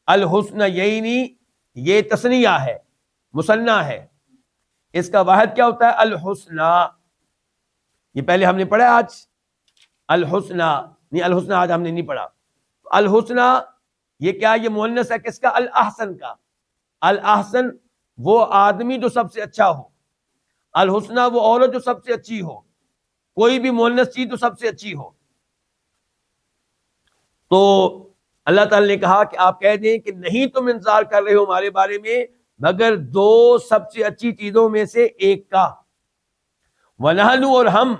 الحسنیین یہ تسنیہ ہے، مثنیٰ ہے، اس کا واحد کیا ہوتا ہے؟ الحسنہ. یہ پہلے ہم نے پڑھا آج، الحسنہ نہیں، الحسنہ آج ہم نے نہیں پڑھا. الحسنہ یہ کیا؟ یہ مؤنث ہے کس کا؟ الاحسن کا. الاحسن وہ آدمی جو سب سے اچھا ہو، الحسنہ وہ عورت جو سب سے اچھی ہو، کوئی بھی مؤنث چیز جو سب سے اچھی ہو. تو اللہ تعالی نے کہا کہ آپ کہہ دیں کہ نہیں تم انتظار کر رہے ہو ہمارے بارے میں مگر دو سب سے اچھی چیزوں میں سے ایک کا. وَنَحْنُ اور ہم،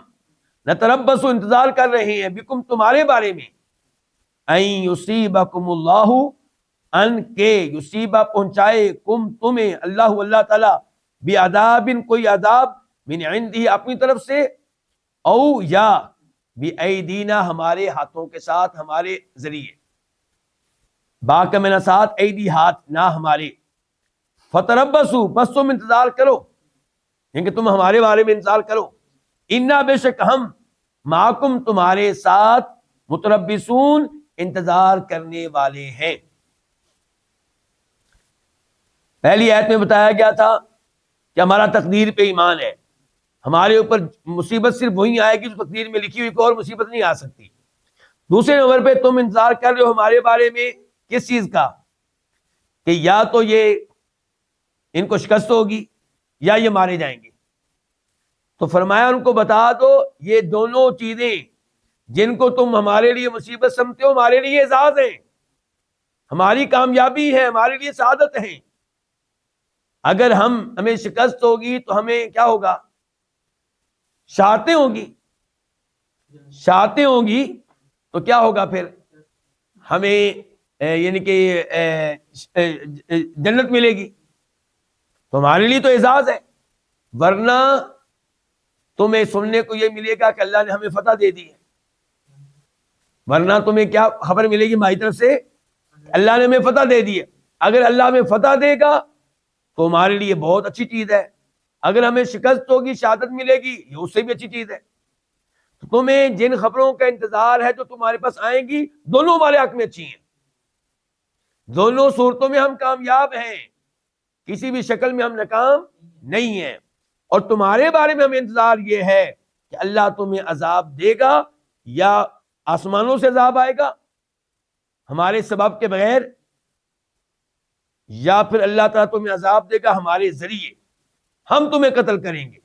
نتربص انتظار کر رہے ہیں، بکم تمہارے بارے میں، ان یصیبکم اللہ، ان کے یصیبہ پہنچائے، کم تمہیں، اللہ اللہ تعالی، بعذاب کوئی عذاب، من عندہ اپنی طرف سے، او یا بایدینا ہمارے ہاتھوں کے ساتھ، ہمارے ذریعے. با کا معنی ساتھ، ایدی ہاتھ، نہ ہمارے. فتربصوا بس تم انتظار کرو، یعنی کہ تم ہمارے بارے میں انتظار کرو. انا بے شک ہم، معکم تمہارے ساتھ، متربصون انتظار کرنے والے ہیں. پہلی آیت میں بتایا گیا تھا کہ ہمارا تقدیر پہ ایمان ہے، ہمارے اوپر مصیبت صرف وہی آئے گی جو تقدیر میں لکھی ہوئی، کوئی اور مصیبت نہیں آ سکتی۔ دوسرے نمبر پہ تم انتظار کر رہے ہو ہمارے بارے میں کس چیز کا؟ کہ یا تو یہ ان کو شکست ہوگی یا یہ مارے جائیں گے۔ تو فرمایا ان کو بتا دو یہ دونوں چیزیں جن کو تم ہمارے لیے مصیبت سمجھتے ہو ہمارے لیے اعزاز ہیں، ہماری کامیابی ہے، ہمارے لیے سعادت ہیں۔ اگر ہمیں شکست ہوگی تو ہمیں کیا ہوگا؟ شہادتیں ہوگی، شہادتیں ہوں گی تو کیا ہوگا پھر؟ ہمیں یعنی کہ جنت ملے گی، تو ہمارے لیے تو اعزاز ہے۔ ورنہ تمہیں سننے کو یہ ملے گا کہ اللہ نے ہمیں فتح دے دی ہے، ورنہ تمہیں کیا خبر ملے گی ہماری طرف سے؟ اللہ نے ہمیں فتح دے دی ہے۔ اگر اللہ ہمیں فتح دے گا تو ہمارے لیے بہت اچھی چیز ہے، اگر ہمیں شکست ہوگی، شہادت ملے گی، یہ اس سے بھی اچھی چیز ہے۔ تو تمہیں جن خبروں کا انتظار ہے جو تمہارے پاس آئیں گی، دونوں ہمارے حق میں اچھی ہیں، دونوں صورتوں میں ہم کامیاب ہیں، کسی بھی شکل میں ہم ناکام نہیں ہیں۔ اور تمہارے بارے میں ہمیں انتظار یہ ہے کہ اللہ تمہیں عذاب دے گا، یا آسمانوں سے عذاب آئے گا ہمارے سبب کے بغیر، یا پھر اللہ تعالیٰ تمہیں عذاب دے گا ہمارے ذریعے، ہم تمہیں قتل کریں گے۔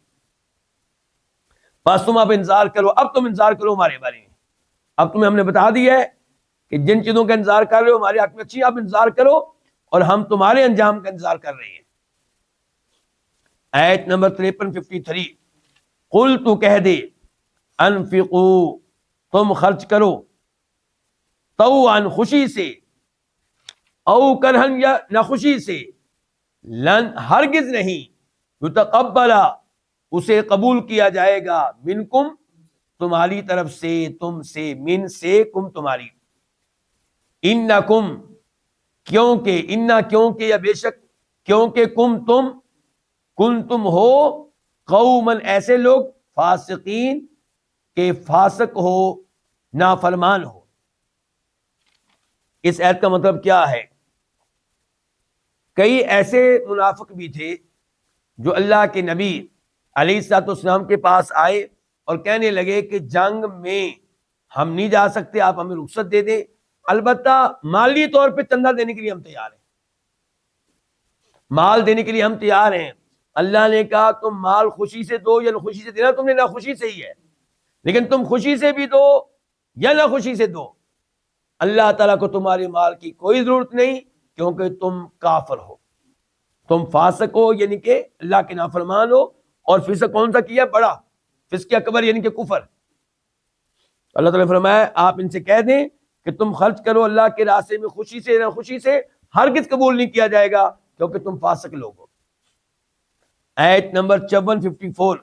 بس تم اب انتظار کرو، اب تم انتظار کرو ہمارے بارے میں۔ اب تمہیں ہم نے بتا دیا ہے کہ جن چیزوں کا انتظار کر رہے ہو ہمارے حق میں اچھی، اب انتظار کرو، اور ہم تمہارے انجام کا انتظار کر رہے ہیں۔ آیت نمبر 53 قل تو کہہ دے انفقو تم خرچ کرو، طوعاً خوشی سے، او کرہن یا ناخوشی سے، لن ہرگز نہیں، یتقبلا اسے قبول کیا جائے گا، منکم تمہاری طرف سے، تم سے، من سے، کم تمہاری، انکم کیونکہ، انا کیونکہ، یا بے شک، کیونکہ کم تم ہو، قومن ایسے لوگ، فاسقین کہ فاسق ہو، نافرمان ہو۔ اس آیت کا مطلب کیا ہے؟ کئی ایسے منافق بھی تھے جو اللہ کے نبی علیہ الصلوۃ والسلام کے پاس آئے اور کہنے لگے کہ جنگ میں ہم نہیں جا سکتے، آپ ہمیں رخصت دے دیں، البتہ مالی طور پہ چندہ دینے کے لیے ہم تیار ہیں، مال دینے کے لیے ہم تیار ہیں۔ اللہ نے کہا تم مال خوشی سے دو یا ناخوشی سے دینا، تم نے ناخوشی سے ہی ہے، لیکن تم خوشی سے بھی دو یا ناخوشی سے دو، اللہ تعالیٰ کو تمہارے مال کی کوئی ضرورت نہیں، کیونکہ تم کافر ہو، تم فاسق ہو، یعنی کہ اللہ کے نافرمان ہو۔ اور فسق کون سا کیا؟ بڑا فسق اکبر، یعنی کہ کفر۔ اللہ تعالیٰ نے فرمایا آپ ان سے کہہ دیں کہ تم خرچ کرو اللہ کے راستے میں، خوشی سے نہ خوشی سے، ہرگز قبول نہیں کیا جائے گا، کیونکہ تم فاسق لوگ ہو۔ آیت نمبر 54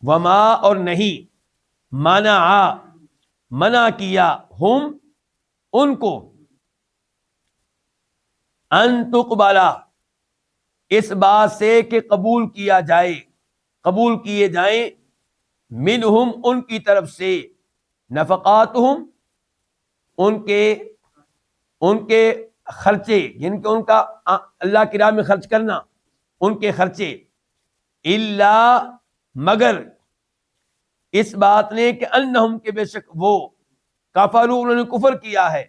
وما اور نہیں، منع کیا، ہم ان کو، ان تقبلا اس بات سے کہ قبول کیا جائے، قبول کیے جائیں، منہم ان کی طرف سے، نفقاتہم ان کے خرچے، یعنی کہ ان کا اللہ کی راہ میں خرچ کرنا، ان کے خرچے، الا مگر اس بات نے کہ انہم کے بے شک وہ، کفروا انہوں نے کفر کیا ہے،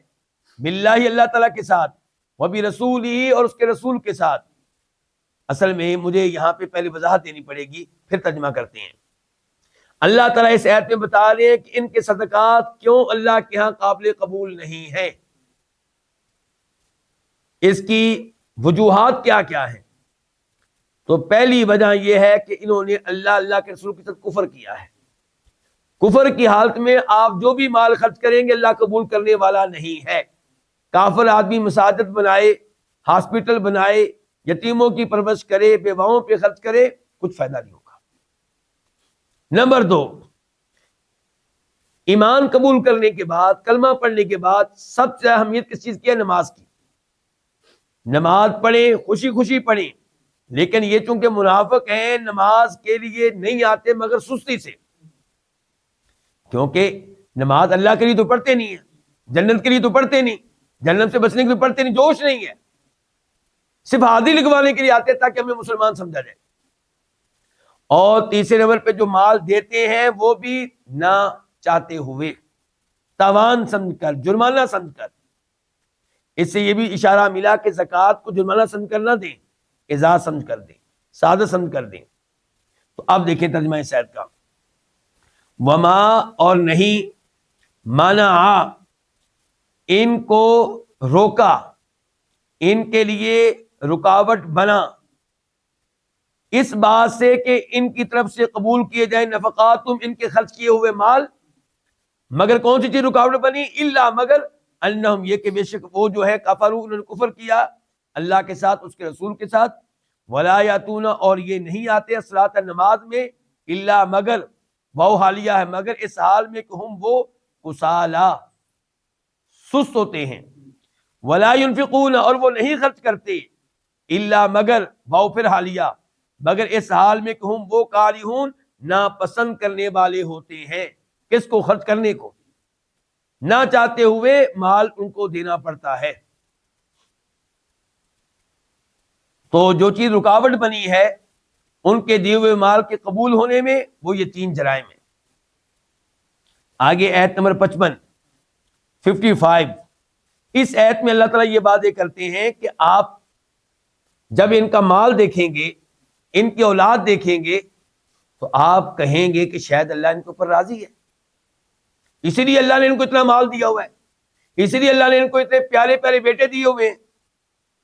باللہ اللہ تعالیٰ کے ساتھ، وبرسولہ اور اس کے رسول کے ساتھ۔ اصل میں مجھے یہاں پہ پہلے وضاحت دینی پڑے گی، پھر ترجمہ کرتے ہیں۔ اللہ تعالیٰ اس آیت میں بتا رہے ہیں کہ ان کے صدقات کیوں اللہ کے ہاں قابل قبول نہیں ہیں، اس کی وجوہات کیا کیا ہیں۔ تو پہلی وجہ یہ ہے کہ انہوں نے اللہ کے رسول کے ساتھ کفر کیا ہے۔ کفر کی حالت میں آپ جو بھی مال خرچ کریں گے اللہ قبول کرنے والا نہیں ہے۔ کافر آدمی مساجد بنائے، ہاسپٹل بنائے، یتیموں کی پرورش کرے، بیواؤں پہ خرچ کرے، کچھ فائدہ نہیں ہوگا۔ نمبر 2، ایمان قبول کرنے کے بعد، کلمہ پڑھنے کے بعد سب سے اہمیت کس چیز کی ہے؟ نماز کی۔ نماز پڑھیں، خوشی خوشی پڑھیں، لیکن یہ چونکہ منافق ہیں نماز کے لیے نہیں آتے مگر سستی سے، کیونکہ نماز اللہ کے لیے تو پڑھتے نہیں ہیں، جنت کے لیے تو پڑھتے نہیں، جنت سے بچنے کے لیے پڑھتے نہیں، جوش نہیں ہے، صرف حاضری لگوانے کے لیے آتے تاکہ ہمیں مسلمان سمجھا جائے۔ اور تیسرے نمبر پہ جو مال دیتے ہیں وہ بھی نہ چاہتے ہوئے، تاوان سمجھ کر، جرمانہ سمجھ کر۔ اس سے یہ بھی اشارہ ملا کہ زکوٰۃ کو جرمانہ سمجھ کر نہ دیں، اعزاز سمجھ کر دیں، سادہ سمجھ کر دیں۔ تو اب دیکھیں ترجمہ سعد کا، وما اور نہیں، منع ان کو روکا، ان کے لیے رکاوٹ بنا اس بات سے کہ ان کی طرف سے قبول کیے جائیں نفقات، تم ان کے خرچ کیے ہوئے مال، مگر کون سی چیز رکاوٹ بنی؟ الا مگر انہم یہ کہ بے شک وہ جو ہے کفروا انہوں نے کفر کیا اللہ کے ساتھ، اس کے رسول کے ساتھ، ولا یاتون اور یہ نہیں آتے الصلاۃ نماز میں، الا مگر وہ حالیہ ہے مگر اس حال میں کہ ہم وہ کسالا سست ہوتے ہیں، ولا ينفقون اور وہ نہیں خرچ کرتے، الا مگر وہ پھر حالیہ مگر اس حال میں کہ ہم وہ کارہون ناپسند کرنے والے ہوتے ہیں، کس کو؟ خرچ کرنے کو، نہ چاہتے ہوئے مال ان کو دینا پڑتا ہے۔ تو جو چیز رکاوٹ بنی ہے ان کے دیے ہوئے مال کے قبول ہونے میں وہ یہ تین جرائم ہیں۔ آگے آیت نمبر 55 اس آیت میں اللہ تعالیٰ یہ باتیں کرتے ہیں کہ آپ جب ان کا مال دیکھیں گے، ان کی اولاد دیکھیں گے، تو آپ کہیں گے کہ شاید اللہ ان کے اوپر راضی ہے، اسی لیے اللہ نے ان کو اتنا مال دیا ہوا ہے، اسی لیے اللہ نے ان کو اتنے پیارے پیارے بیٹے دیے ہوئے ہیں،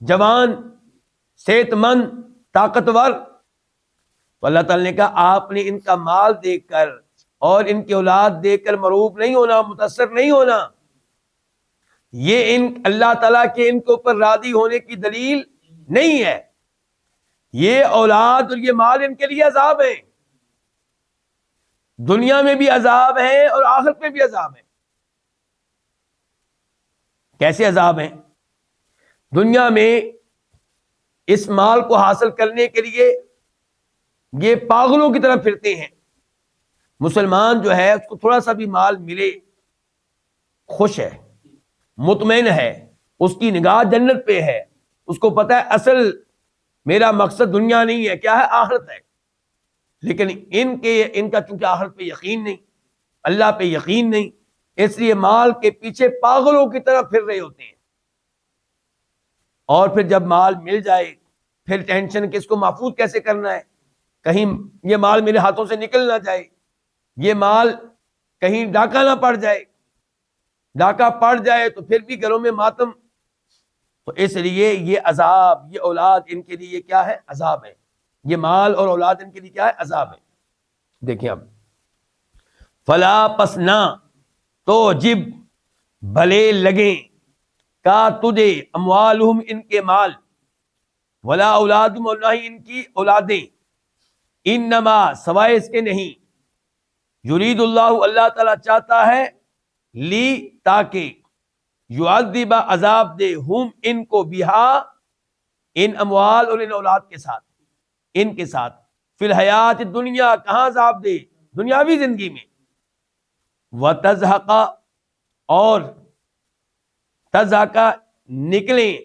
جوان، صحت مند، طاقتور۔ تو اللہ تعالیٰ نے کہا آپ نے ان کا مال دیکھ کر اور ان کی اولاد دیکھ کر مرعوب نہیں ہونا، متاثر نہیں ہونا، یہ ان اللہ تعالیٰ کے ان کے اوپر راضی ہونے کی دلیل نہیں ہے۔ یہ اولاد اور یہ مال ان کے لیے عذاب ہے، دنیا میں بھی عذاب ہے اور آخرت میں بھی عذاب ہے۔ کیسے عذاب ہیں؟ دنیا میں اس مال کو حاصل کرنے کے لیے یہ پاگلوں کی طرح پھرتے ہیں۔ مسلمان جو ہے اس کو تھوڑا سا بھی مال ملے خوش ہے، مطمئن ہے، اس کی نگاہ جنت پہ ہے، اس کو پتہ ہے اصل میرا مقصد دنیا نہیں ہے، کیا ہے؟ آخرت ہے۔ لیکن ان کا چونکہ آخرت پہ یقین نہیں، اللہ پہ یقین نہیں، اس لیے مال کے پیچھے پاگلوں کی طرح پھر رہے ہوتے ہیں۔ اور پھر جب مال مل جائے پھر ٹینشن کہ اس کو محفوظ کیسے کرنا ہے، کہیں یہ مال میرے ہاتھوں سے نکل نہ جائے، یہ مال کہیں ڈاکہ نہ پڑ جائے، ڈاکہ پڑ جائے تو پھر بھی گھروں میں ماتم۔ تو اس لیے یہ عذاب، یہ اولاد ان کے لیے کیا ہے؟ عذاب ہے۔ یہ مال اور اولاد ان کے لیے کیا ہے؟ عذاب ہے۔ دیکھیں اب، فلا پس نہ تو جب بھلے لگیں کا تجھے اموالہم ان کے مال، ولا اولادہم اور نہ ہی ان کی اولادیں، انما سوائے اس کے نہیں، یرید اللہ اللہ تعالیٰ چاہتا ہے، لی تاکہ، یعذب عذاب دے، ہم ان کو، بہا ان اموال اور ان اولاد کے ساتھ، ان کے ساتھ، فی الحیات دنیا کہاں عذاب دے؟ دنیاوی زندگی میں، وتزہق اور تزہق نکلیں،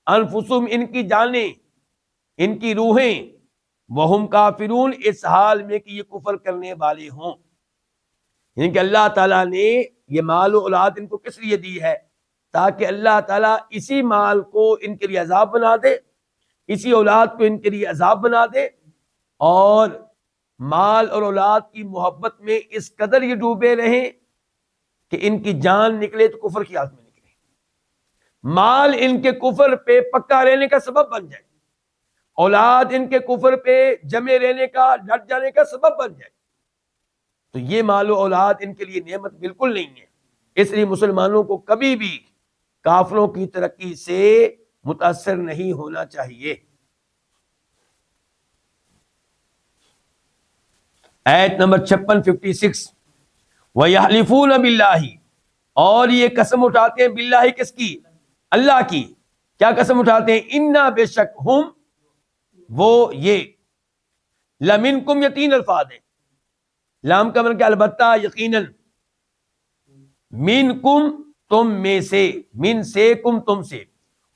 انفسہم ان کی جانیں، ان کی روحیں، وہم کافرون اس حال میں کہ یہ کفر کرنے والے ہوں۔ یعنی کہ اللہ تعالیٰ نے یہ مال و اولاد ان کو کس لیے دی ہے؟ تاکہ اللہ تعالیٰ اسی مال کو ان کے لیے عذاب بنا دے، اسی اولاد کو ان کے لیے عذاب بنا دے، اور مال اور اولاد کی محبت میں اس قدر یہ ڈوبے رہیں کہ ان کی جان نکلے تو کفر کی حالت میں نکلے، مال ان کے کفر پہ پکا رہنے کا سبب بن جائے، اولاد ان کے کفر پہ جمے رہنے کا، ڈٹ جانے کا سبب بن جائے، تو یہ مال و اولاد ان کے لیے نعمت بالکل نہیں ہے۔ اس لیے مسلمانوں کو کبھی بھی کافروں کی ترقی سے متاثر نہیں ہونا چاہیے۔ آیت نمبر 56 وَيَحْلِفُونَ بِاللَّهِ اور یہ قسم اٹھاتے ہیں، باللہ کس کی؟ اللہ کی۔ کیا قسم اٹھاتے ہیں؟ اِنَّا بے شک ہم وہ یہ، لَمِنْكُمْ یہ تین الفاظ ہیں، لام کا مطلب کہ البتہ، یقیناً، منکم تم میں سے، من سے، کم تم سے،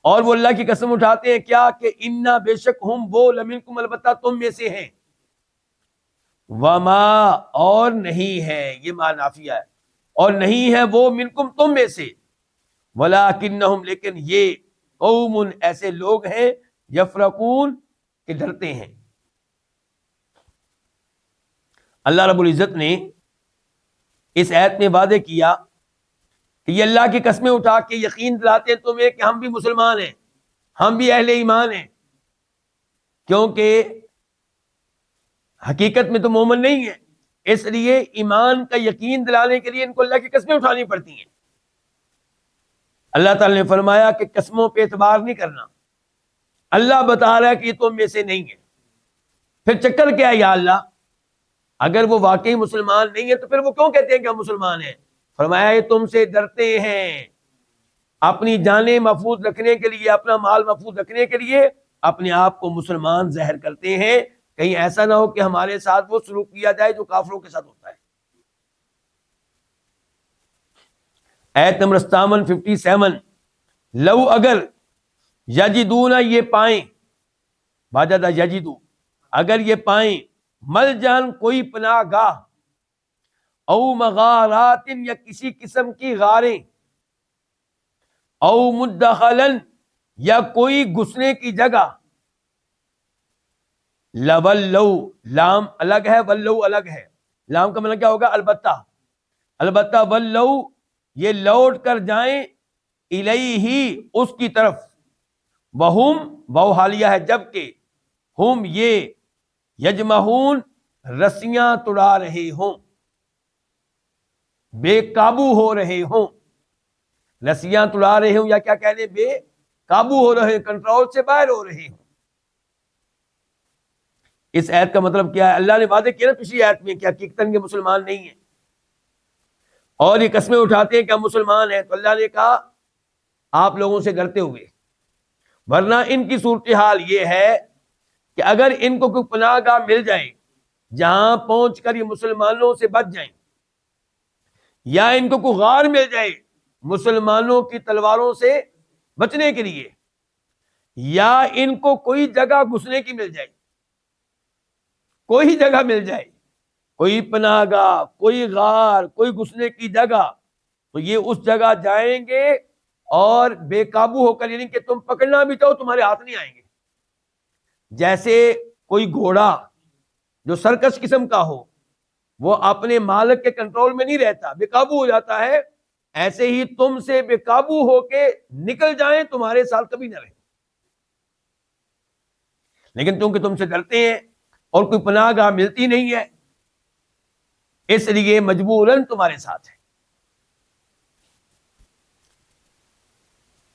اور وہ اللہ کی قسم اٹھاتے ہیں کیا کہ انا بے شک ہم وہ، لمنکم البتہ تم میں سے ہیں، وما اور نہیں ہے، یہ ما نافیہ ہے، اور نہیں ہے وہ منکم تم میں سے، ولکنہم لیکن یہ قوم ایسے لوگ ہیں یفرقون کہ ڈرتے ہیں۔ اللہ رب العزت نے اس آیت میں وعدے کیا کہ یہ اللہ کی قسمیں اٹھا کے یقین دلاتے ہیں تمہیں کہ ہم بھی مسلمان ہیں، ہم بھی اہل ایمان ہیں، کیونکہ حقیقت میں تو مومن نہیں ہے، اس لیے ایمان کا یقین دلانے کے لیے ان کو اللہ کی قسمیں اٹھانی پڑتی ہیں۔ اللہ تعالی نے فرمایا کہ قسموں پہ اعتبار نہیں کرنا، اللہ بتا رہا ہے کہ یہ تم میں سے نہیں ہے، پھر چکر کیا ہے یا اللہ؟ اگر وہ واقعی مسلمان نہیں ہے تو پھر وہ کیوں کہتے ہیں کہ ہم مسلمان ہیں؟ فرمایا یہ تم سے ڈرتے ہیں، اپنی جانیں محفوظ رکھنے کے لیے، اپنا مال محفوظ رکھنے کے لیے اپنے آپ کو مسلمان ظاہر کرتے ہیں، کہیں ایسا نہ ہو کہ ہمارے ساتھ وہ سلوک کیا جائے جو کافروں کے ساتھ ہوتا ہے۔ آیت نمبر 57 لو اگر یجدون یہ پائیں، باجدہ یجدو اگر یہ پائیں، مل جان کوئی پناہ گاہ، او مغارات یا کسی قسم کی غاریں، او مدخلن یا کوئی گھسنے کی جگہ، لولو لام الگ ہے، ولو الگ ہے، لام کا مطلب کیا ہوگا؟ البتہ، البتہ ولو یہ لوٹ کر جائیں، الیہ اس کی طرف، وہم واو حالیہ ہے جبکہ، ہم یہ یجمعون رسیاں توڑا رہے ہوں، بے قابو ہو رہے ہوں، رسیاں توڑا رہے ہوں یا کیا کہنے، بے قابو ہو رہے، کنٹرول سے باہر ہو رہے ہوں۔ اس آیت کا مطلب کیا ہے؟ اللہ نے وعدے کیا نا پچھلی آیت میں کہ حقیقتاً یہ مسلمان نہیں ہیں اور یہ قسمیں اٹھاتے ہیں کہ ہم مسلمان ہیں، تو اللہ نے کہا آپ لوگوں سے ڈرتے ہوئے، ورنہ ان کی صورتحال یہ ہے کہ اگر ان کو کوئی پناہ گاہ مل جائے جہاں پہنچ کر یہ مسلمانوں سے بچ جائیں، یا ان کو کوئی غار مل جائے مسلمانوں کی تلواروں سے بچنے کے لیے، یا ان کو کوئی جگہ گھسنے کی مل جائے، کوئی جگہ مل جائے، کوئی پناہ گاہ، کوئی غار، کوئی گھسنے کی جگہ، تو یہ اس جگہ جائیں گے اور بے قابو ہو کر، یعنی کہ تم پکڑنا بھی چاہو تمہارے ہاتھ نہیں آئیں گے۔ جیسے کوئی گھوڑا جو سرکش قسم کا ہو، وہ اپنے مالک کے کنٹرول میں نہیں رہتا، بے قابو ہو جاتا ہے، ایسے ہی تم سے بے قابو ہو کے نکل جائیں تمہارے ساتھ کبھی نہ رہے، لیکن چونکہ تم سے ڈرتے ہیں اور کوئی پناہ گاہ ملتی نہیں ہے، اس لیے مجبوراً تمہارے ساتھ ہے۔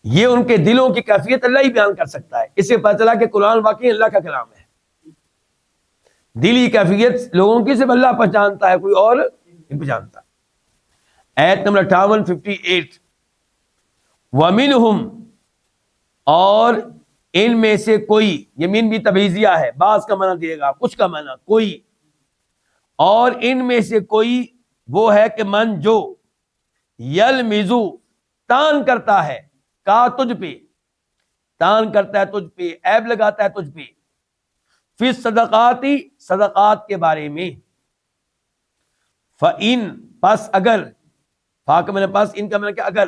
یہ ان کے دلوں کی کیفیت اللہ ہی بیان کر سکتا ہے، اس سے پتہ چلا کہ قرآن واقعی اللہ کا کلام ہے۔ دلی کیفیت لوگوں کی صرف اللہ پہچانتا ہے، کوئی اور نہیں پہچانتا۔ آیت نمبر 58 وَمِنْهُمْ اور ان میں سے کوئی، یمین بھی تبعیضیہ ہے، بعض کا معنی دے گا، کچھ کا معنی کوئی، اور ان میں سے کوئی وہ ہے کہ من جو یلمزو تان کرتا ہے، کا تجھ پہ، تان کرتا ہے تجھ پہ، عیب لگاتا ہے تجھ پہ، فی صدقاتی صدقات کے بارے میں، فَإِن پس اگر، فا کا معنی پس، ان کا معنی کہ اگر،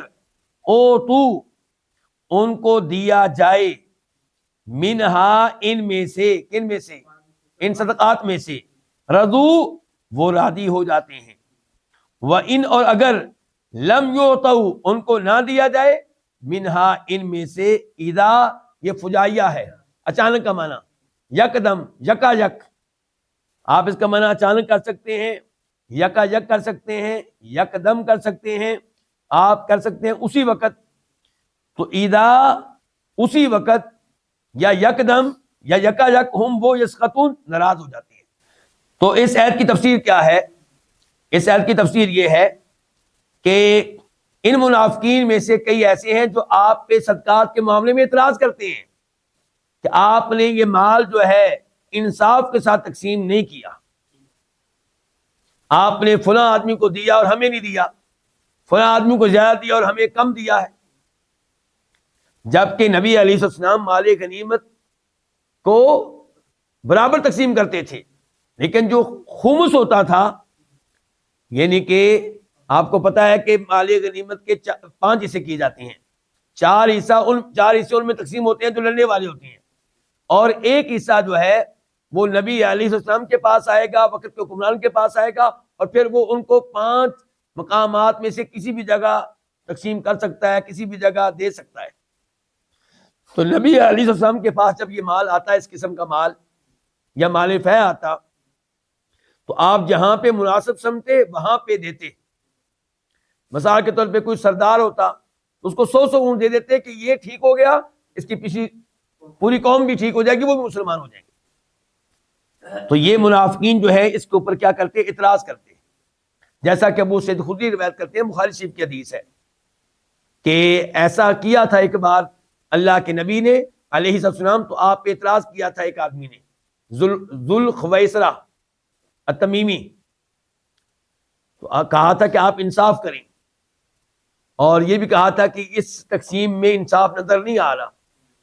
او تو ان کو دیا جائے، منہا ان میں سے، کن میں سے؟ ان صدقات میں سے، رضو وہ راضی ہو جاتے ہیں، وَإِن اور اگر لم یعطوا ان کو نہ دیا جائے، منہا ان میں سے، اذا یہ فجائیہ ہے، اچانک کا معنی، یکدم، یکا یک، آپ اس کا معنی اچانک کر سکتے ہیں، یکا یک کر سکتے ہیں، یکدم کر سکتے ہیں، آپ کر سکتے ہیں اسی وقت، تو اذا اسی وقت، یا یکدم یا یکا یک، ہم وہ یسخطون ناراض ہو جاتے ہیں۔ تو اس آیت کی تفسیر کیا ہے؟ اس آیت کی تفسیر یہ ہے کہ ان منافقین میں سے کئی ایسے ہیں جو آپ پہ صدقات کے معاملے میں اعتراض کرتے ہیں کہ آپ نے یہ مال جو ہے انصاف کے ساتھ تقسیم نہیں کیا، آپ نے فلاں آدمی کو دیا اور ہمیں نہیں دیا، فلاں آدمی کو زیادہ دیا اور ہمیں کم دیا ہے، جبکہ نبی علیہ السلام مال غنیمت کو برابر تقسیم کرتے تھے، لیکن جو خمس ہوتا تھا، یعنی کہ آپ کو پتا ہے کہ مال غنیمت کے 5 حصے کیے جاتے ہیں، 4 حصے ان میں تقسیم ہوتے ہیں جو لڑنے والے ہوتے ہیں، اور ایک حصہ جو ہے وہ نبی علیہ السلام کے پاس آئے گا، وقت کے حکمران کے پاس آئے گا، اور پھر وہ ان کو 5 مقامات میں سے کسی بھی جگہ تقسیم کر سکتا ہے، کسی بھی جگہ دے سکتا ہے۔ تو نبی علیہ السلام کے پاس جب یہ مال آتا ہے، اس قسم کا مال یا مال فہ آتا، تو آپ جہاں پہ مناسب سمجھتے وہاں پہ دیتے۔ مثال کے طور پہ کوئی سردار ہوتا تو اس کو 100 اونٹ دے دیتے کہ یہ ٹھیک ہو گیا، اس کی پیچھے پوری قوم بھی ٹھیک ہو جائے گی، وہ بھی مسلمان ہو جائیں گے۔ تو یہ منافقین جو ہے اس کے اوپر کیا کرتے؟ اعتراض کرتے، جیسا کہ ابو سعید خدری روایت کرتے ہیں، بخاری شریف کی حدیث ہے کہ ایسا کیا تھا ایک بار اللہ کے نبی نے علیہ السلام، تو آپ پہ اعتراض کیا تھا ایک آدمی نے، ذوالخویسرہ التمیمی، تو کہا تھا کہ آپ انصاف کریں، اور یہ بھی کہا تھا کہ اس تقسیم میں انصاف نظر نہیں آ رہا،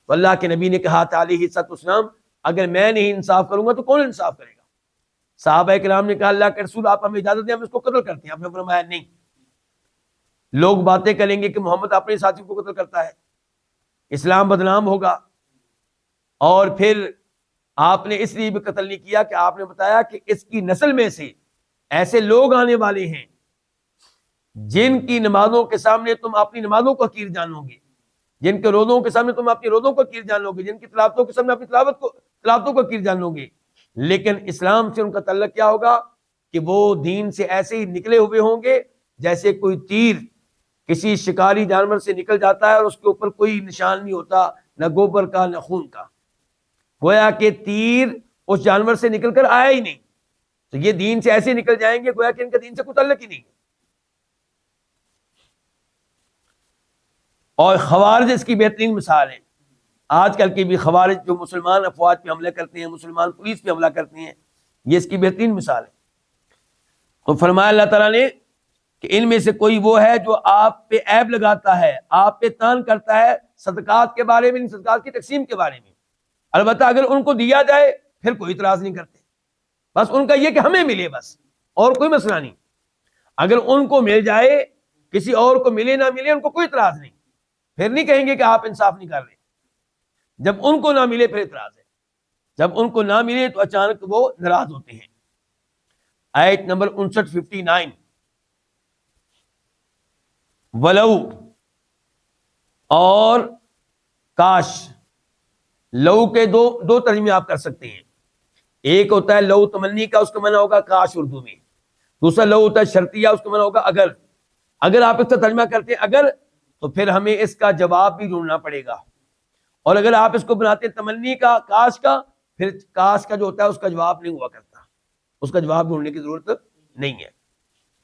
تو اللہ کے نبی نے کہا تھا علیہ السلام، اگر میں نہیں انصاف کروں گا تو کون انصاف کرے گا؟ صحابہ کرام نے کہا اللہ کے رسول آپ ہمیں اجازت دیں، ہم اس کو قتل کرتے ہیں۔ آپ نے فرمایا نہیں، لوگ باتیں کریں گے کہ محمد اپنے ساتھی کو قتل کرتا ہے، اسلام بدنام ہوگا، اور پھر آپ نے اس لیے بھی قتل نہیں کیا کہ آپ نے بتایا کہ اس کی نسل میں سے ایسے لوگ آنے والے ہیں جن کی نمازوں کے سامنے تم اپنی نمازوں کو حقیر جانو گے، جن کے روزوں کے سامنے تم اپنی روزوں کو حقیر جانو گے، جن کی تلاوتوں کے سامنے اپنی تلاوتوں کو حقیر جانو گے، لیکن اسلام سے ان کا تعلق کیا ہوگا کہ وہ دین سے ایسے ہی نکلے ہوئے ہوں گے جیسے کوئی تیر کسی شکاری جانور سے نکل جاتا ہے اور اس کے اوپر کوئی نشان نہیں ہوتا، نہ گوبر کا نہ خون کا، گویا کہ تیر اس جانور سے نکل کر آیا ہی نہیں، تو یہ دین سے ایسے نکل جائیں گے گویا کہ ان کا دین سے کوئی تعلق ہی نہیں۔ اور خوارج اس کی بہترین مثال ہے، آج کل کی بھی خوارج جو مسلمان افواج پہ حملے کرتے ہیں، مسلمان پولیس پہ حملہ کرتے ہیں، یہ اس کی بہترین مثال ہے۔ تو فرمایا اللہ تعالیٰ نے کہ ان میں سے کوئی وہ ہے جو آپ پہ عیب لگاتا ہے، آپ پہ تان کرتا ہے صدقات کے بارے میں، صدقات کی تقسیم کے بارے میں، البتہ اگر ان کو دیا جائے پھر کوئی اعتراض نہیں کرتے، بس ان کا یہ کہ ہمیں ملے، بس اور کوئی مسئلہ نہیں۔ اگر ان کو مل جائے، کسی اور کو ملے نہ ملے، ان کو کوئی اعتراض نہیں، پھر نہیں کہیں گے کہ آپ انصاف نہیں کر رہے۔ جب ان کو نہ ملے پھر اعتراض ہے، جب ان کو نہ ملے تو اچانک وہ ناراض ہوتے ہیں۔ آیت نمبر 59 ولو، اور کاش، لو کے دو ترجمے آپ کر سکتے ہیں، ایک ہوتا ہے لو تمنی کا، اس کا معنی ہوگا کاش اردو میں، دوسرا لو ہوتا ہے شرطیہ، اس کا معنی ہوگا اگر آپ اس کا ترجمہ کرتے ہیں اگر، تو پھر ہمیں اس کا جواب بھی ڈھونڈنا پڑے گا، اور اگر آپ اس کو بناتے ہیں تمنی کا، کاش کا، پھر کاش کا جو ہوتا ہے اس کا جواب نہیں ہوا کرتا، اس کا جواب ڈھونڈنے کی ضرورت نہیں ہے۔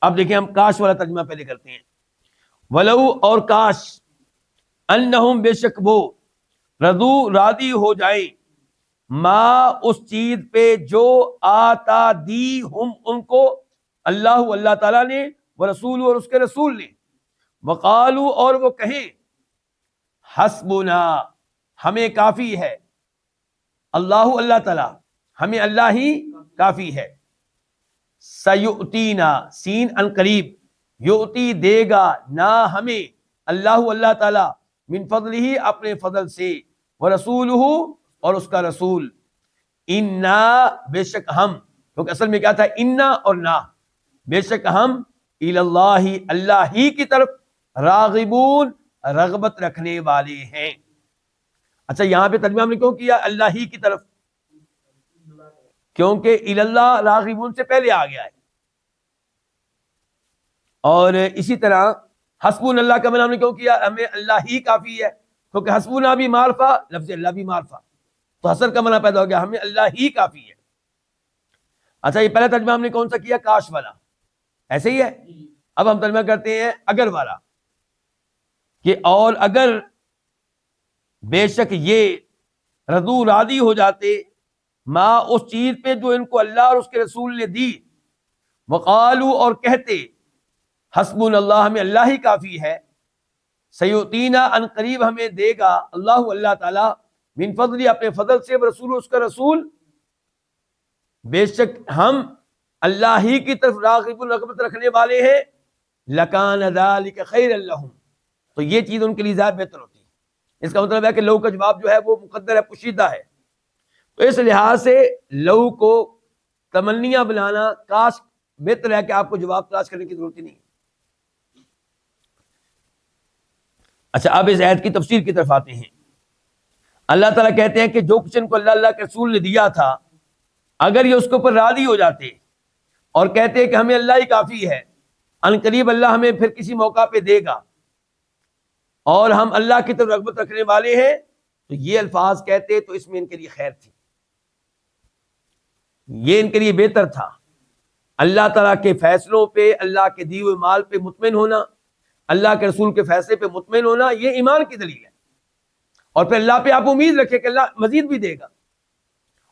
اب دیکھیں ہم کاش والا ترجمہ پہلے کرتے ہیں، ولو، اور کاش، انہم، بے شک وہ، رضو، راضی ہو جائیں، ما، اس چیز پہ جو آتا دی ہم، ان کو، اللہ تعالیٰ نے، ورسول، اور اس کے رسول نے، وقالو، اور وہ کہیں، حسبنا، ہمیں کافی ہے، اللہ تعالیٰ، ہمیں اللہ ہی کافی ہے، سیؤتینا، سین ان قریب، یؤتی، دے گا، نہ ہمیں، اللہ تعالیٰ، من فضلہ، اپنے فضل سے، ورسولہ، اور اس کا رسول، انا، بے شک ہم، کیونکہ اصل میں کیا تھا، انا اور نا، بے شک ہم، اللہ، اللہ ہی کی طرف، راغبون، رغبت رکھنے والے ہیں۔ اچھا یہاں پہ ترجمہ ہم نے کیوں کیا اللہ ہی کی طرف؟ کیونکہ اللہ راغبون سے پہلے آ گیا ہے، اور اسی طرح حسبون اللہ کا معنی ہم نے کیوں کیا، ہمیں اللہ ہی کافی ہے، کیونکہ حسبنا بھی معرفہ، لفظ اللہ بھی معرفہ، تو حسر کا معنی پیدا ہو گیا، ہمیں اللہ ہی کافی ہے۔ اچھا یہ پہلا ترجمہ ہم نے کون سا کیا، کاش والا، ایسے ہی ہے۔ اب ہم ترجمہ کرتے ہیں اگر والا، کہ اور اگر، بے شک یہ، رضو، راضی ہو جاتے، ما، اس چیز پہ جو ان کو اللہ اور اس کے رسول نے دی، وقالو، اور کہتے، حسبنا اللہ، ہمیں اللہ ہی کافی ہے، سیؤتینا، ان قریب ہمیں دے گا، اللہ تعالی، من فضلی، اپنے فضل سے، رسول، اس کا رسول، بے شک ہم اللہ ہی کی طرف راغب الرغبت رکھنے والے ہیں، لکان ذالک خیر لہم، تو یہ چیز ان کے لیے زیادہ بہتر ہوتی ہے۔ اس کا مطلب ہے کہ لو کا جواب جو ہے وہ مقدر ہے، پوشیدہ ہے، تو اس لحاظ سے لو کو تمنیاں بنانا کاش بہتر ہے کہ آپ کو جواب تلاش کرنے کی ضرورت ہی نہیں۔ اچھا، اب اس آیت کی تفسیر کی طرف آتے ہیں۔ اللہ تعالیٰ کہتے ہیں کہ جو کچھ ان کو اللہ کے رسول نے دیا تھا، اگر یہ اس کے اوپر راضی ہو جاتے اور کہتے ہیں کہ ہمیں اللہ ہی کافی ہے، ان قریب اللہ ہمیں پھر کسی موقع پہ دے گا اور ہم اللہ کی طرف رغبت رکھنے والے ہیں، تو یہ الفاظ کہتے تو اس میں ان کے لیے خیر تھی، یہ ان کے لیے بہتر تھا۔ اللہ تعالیٰ کے فیصلوں پہ، اللہ کے دیے ہوئے مال پہ مطمئن ہونا، اللہ کے رسول کے فیصلے پہ مطمئن ہونا، یہ ایمان کی دلیل ہے۔ اور پھر اللہ پہ آپ امید رکھیں کہ اللہ مزید بھی دے گا،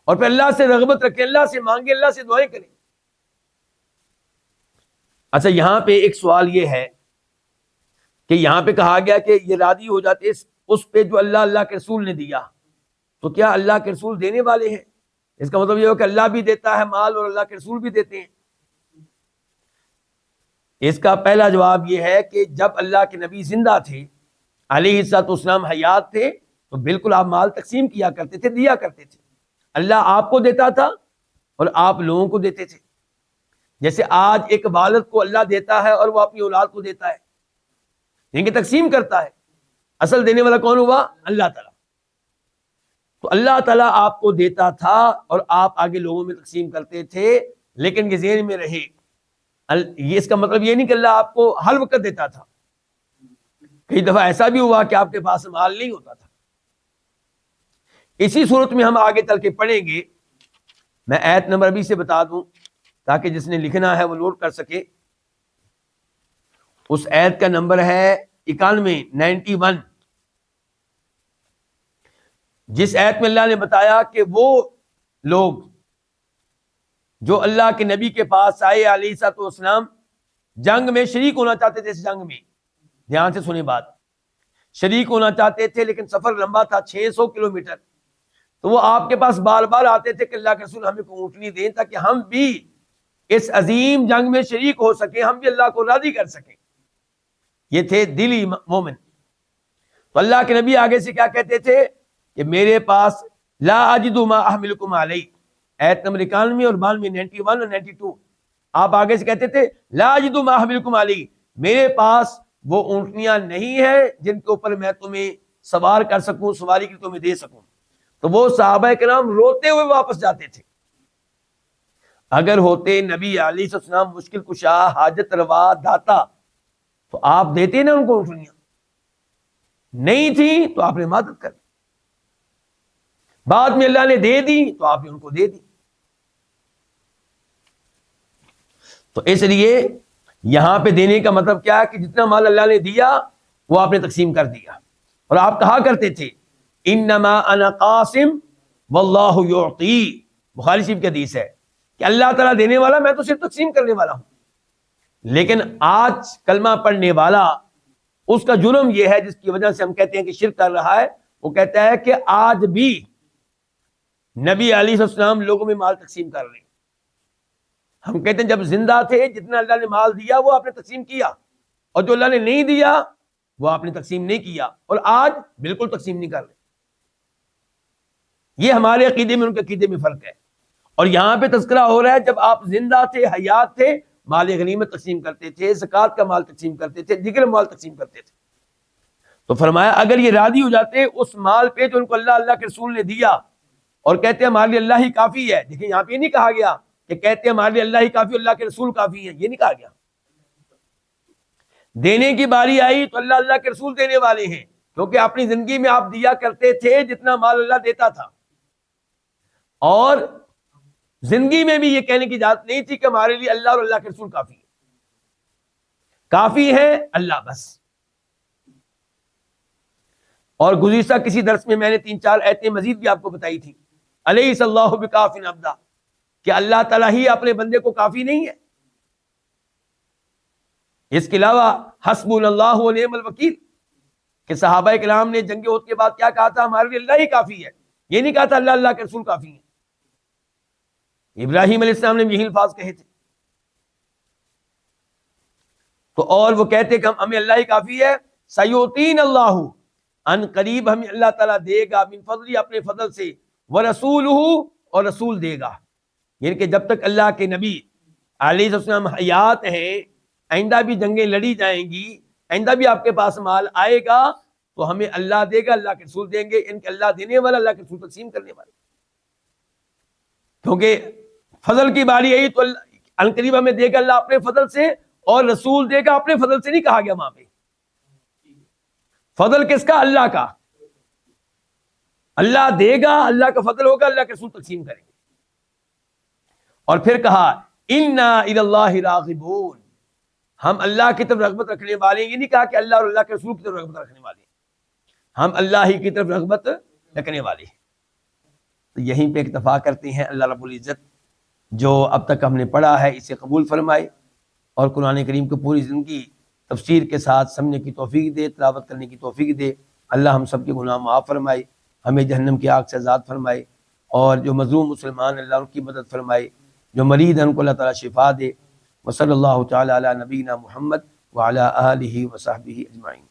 اور پھر اللہ سے رغبت رکھیں، اللہ سے مانگیں، اللہ سے دعائیں کریں۔ اچھا، یہاں پہ ایک سوال یہ ہے کہ یہاں پہ کہا گیا کہ یہ راضی ہو جاتے اس پہ جو اللہ کے رسول نے دیا، تو کیا اللہ کے رسول دینے والے ہیں؟ اس کا مطلب یہ ہو کہ اللہ بھی دیتا ہے مال اور اللہ کے رسول بھی دیتے ہیں۔ اس کا پہلا جواب یہ ہے کہ جب اللہ کے نبی زندہ تھے، علیہ الصلوۃ والسلام حیات تھے، تو بالکل آپ مال تقسیم کیا کرتے تھے، دیا کرتے تھے۔ اللہ آپ کو دیتا تھا اور آپ لوگوں کو دیتے تھے، جیسے آج ایک والد کو اللہ دیتا ہے اور وہ اپنی اولاد کو دیتا ہے، یعنی کہ تقسیم کرتا ہے۔ اصل دینے والا کون ہوا؟ اللہ تعالیٰ۔ تو اللہ تعالیٰ آپ کو دیتا تھا اور آپ آگے لوگوں میں تقسیم کرتے تھے، لیکن یہ ذہن میں رہے، یہ اس کا مطلب یہ نہیں کہ اللہ آپ کو ہر وقت دیتا تھا۔ کئی دفعہ ایسا بھی ہوا کہ آپ کے پاس مال نہیں ہوتا تھا۔ اسی صورت میں ہم آگے چل کے پڑھیں گے۔ میں آیت نمبر ابھی سے بتا دوں تاکہ جس نے لکھنا ہے وہ نوٹ کر سکے۔ اس آیت کا نمبر ہے 91 جس آیت میں اللہ نے بتایا کہ وہ لوگ جو اللہ کے نبی کے پاس آئے علیہ الصلوۃ والسلام، جنگ میں شریک ہونا چاہتے تھے۔ اس جنگ میں دھیان سے سنیں بات، شریک ہونا چاہتے تھے لیکن سفر لمبا تھا، 600 کلومیٹر، تو وہ آپ کے پاس بار بار آتے تھے کہ اللہ کے رسول ہمیں کو اونٹنی دیں تاکہ ہم بھی اس عظیم جنگ میں شریک ہو سکیں، ہم بھی اللہ کو راضی کر سکیں۔ یہ تھے دلی مومن۔ تو اللہ کے نبی آگے سے کیا کہتے تھے کہ میرے پاس لا اجد ما احملکم علیہ، آیت نمبر 91 اور 91 اور 92، آپ آگے سے کہتے تھے لا اجد ما احملکم علیہ، میرے پاس وہ اونٹنیاں نہیں ہیں جن کے اوپر میں تمہیں سوار کر سکوں، سواری کی تمہیں دے سکوں۔ تو وہ صحابہ کرام روتے ہوئے واپس جاتے تھے۔ اگر ہوتے نبی علیہ السلام مشکل کشا، حاجت روا، داتا، تو آپ دیتے نا ان کو اونٹنیاں، نہیں تھی تو آپ نے مدد کر دی، بعد میں اللہ نے دے دی تو آپ نے ان کو دے دی۔ تو اس لیے یہاں پہ دینے کا مطلب کیا ہے کہ جتنا مال اللہ نے دیا وہ آپ نے تقسیم کر دیا۔ اور آپ کہا کرتے تھے انما انا قاسم واللہ یعطی، بخاری شریف کی حدیث ہے کہ اللہ تعالیٰ دینے والا، میں تو صرف تقسیم کرنے والا ہوں۔ لیکن آج کلمہ پڑھنے والا، اس کا جرم یہ ہے جس کی وجہ سے ہم کہتے ہیں کہ شرک کر رہا ہے، وہ کہتا ہے کہ آج بھی نبی علیہ السلام لوگوں میں مال تقسیم کر رہے ہیں۔ ہم کہتے ہیں جب زندہ تھے جتنا اللہ نے مال دیا وہ آپ نے تقسیم کیا، اور جو اللہ نے نہیں دیا وہ آپ نے تقسیم نہیں کیا، اور آج بالکل تقسیم نہیں کر رہے۔ یہ ہمارے عقیدے میں ان کے عقیدے میں فرق ہے۔ اور یہاں پہ تذکرہ ہو رہا ہے جب آپ زندہ تھے، حیات تھے، مال غنیمت تقسیم کرتے تھے، زکوٰۃ کا مال تقسیم کرتے تھے، دیگر مال تقسیم کرتے تھے۔ تو فرمایا اگر یہ راضی ہو جاتے اس مال پہ جو ان کو اللہ کے رسول نے دیا، اور کہتے ہیں ہمارے لیے اللہ ہی کافی ہے۔ دیکھیں یہاں پہ یہ نہیں کہا گیا کہ کہتے ہیں ہمارے لیے اللہ ہی کافی، اللہ کے رسول کافی ہیں، یہ نہیں کہا گیا۔ دینے کی باری آئی تو اللہ کے رسول دینے والے ہیں، کیونکہ اپنی زندگی میں آپ دیا کرتے تھے جتنا مال اللہ دیتا تھا، اور زندگی میں بھی یہ کہنے کی اجازت نہیں تھی کہ ہمارے لیے اللہ اور اللہ کے رسول کافی ہے، کافی ہے اللہ بس۔ اور گزشتہ کسی درس میں نے 3-4 آیتیں مزید بھی آپ کو بتائی تھی، الیس اللہ بکاف عبدہ، کہ اللہ تعالیٰ ہی اپنے بندے کو کافی نہیں ہے۔ اس کے علاوہ حسبنا اللہ و نعم الوکیل، کہ صحابہ کرام نے جنگ احد کے بعد کیا کہا تھا؟ ہمارے لیے اللہ ہی کافی ہے، یہ نہیں کہا تھا اللہ کے رسول کافی ہے۔ ابراہیم علیہ السلام نے یہی الفاظ کہے تھے. تو اور وہ کہتے کہ ہمیں اللہ ہی کافی ہے. سیؤتین اللہ، ان قریب ہمیں اللہ تعالیٰ دے گا، من فضلی اپنے فضل سے، ورسولہ اور رسول دے گا. یعنی کہ جب تک اللہ کے نبی علیہ السلام حیات ہیں، آئندہ بھی جنگیں لڑی جائیں گی، آئندہ بھی آپ کے پاس مال آئے گا، تو ہمیں اللہ دے گا، اللہ کے رسول دیں گے. ان کے اللہ دینے والا، اللہ کے رسول تقسیم کرنے والا. کیونکہ فضل کی باری آئی تو ان قریب ہمیں دے گا اللہ اپنے فضل سے، اور رسول دے گا اپنے فضل سے. نہیں کہا گیا وہاں پہ. فضل کس کا؟ اللہ کا. اللہ دے گا، اللہ کا فضل ہوگا، اللہ کے رسول تقسیم کریں گے. اور پھر کہا انا الی اللہ راغبون، ہم اللہ کی طرف رغبت رکھنے والے ہیں. یہ نہیں کہا کہ اللہ اور اللہ کے رسول کی طرف رغبت رکھنے والے ہیں، ہم اللہ ہی کی طرف رغبت رکھنے والے ہیں. تو یہیں پہ اکتفا کرتے ہیں. اللہ رب العزت جو اب تک ہم نے پڑھا ہے اسے قبول فرمائے، اور قرآن کریم کو پوری زندگی تفسیر کے ساتھ سمجھنے کی توفیق دے، تلاوت کرنے کی توفیق دے. اللہ ہم سب کے گناہ معاف فرمائے، ہمیں جہنم کی آگ سے آزاد فرمائے، اور جو مظلوم مسلمان اللہ ان کی مدد فرمائے، جو مریض ہیں ان کو اللہ تعالیٰ شفا دے. وصلی اللہ تعالیٰ علی نبینا محمد وعلی آلہ وصحبہ اجمعین.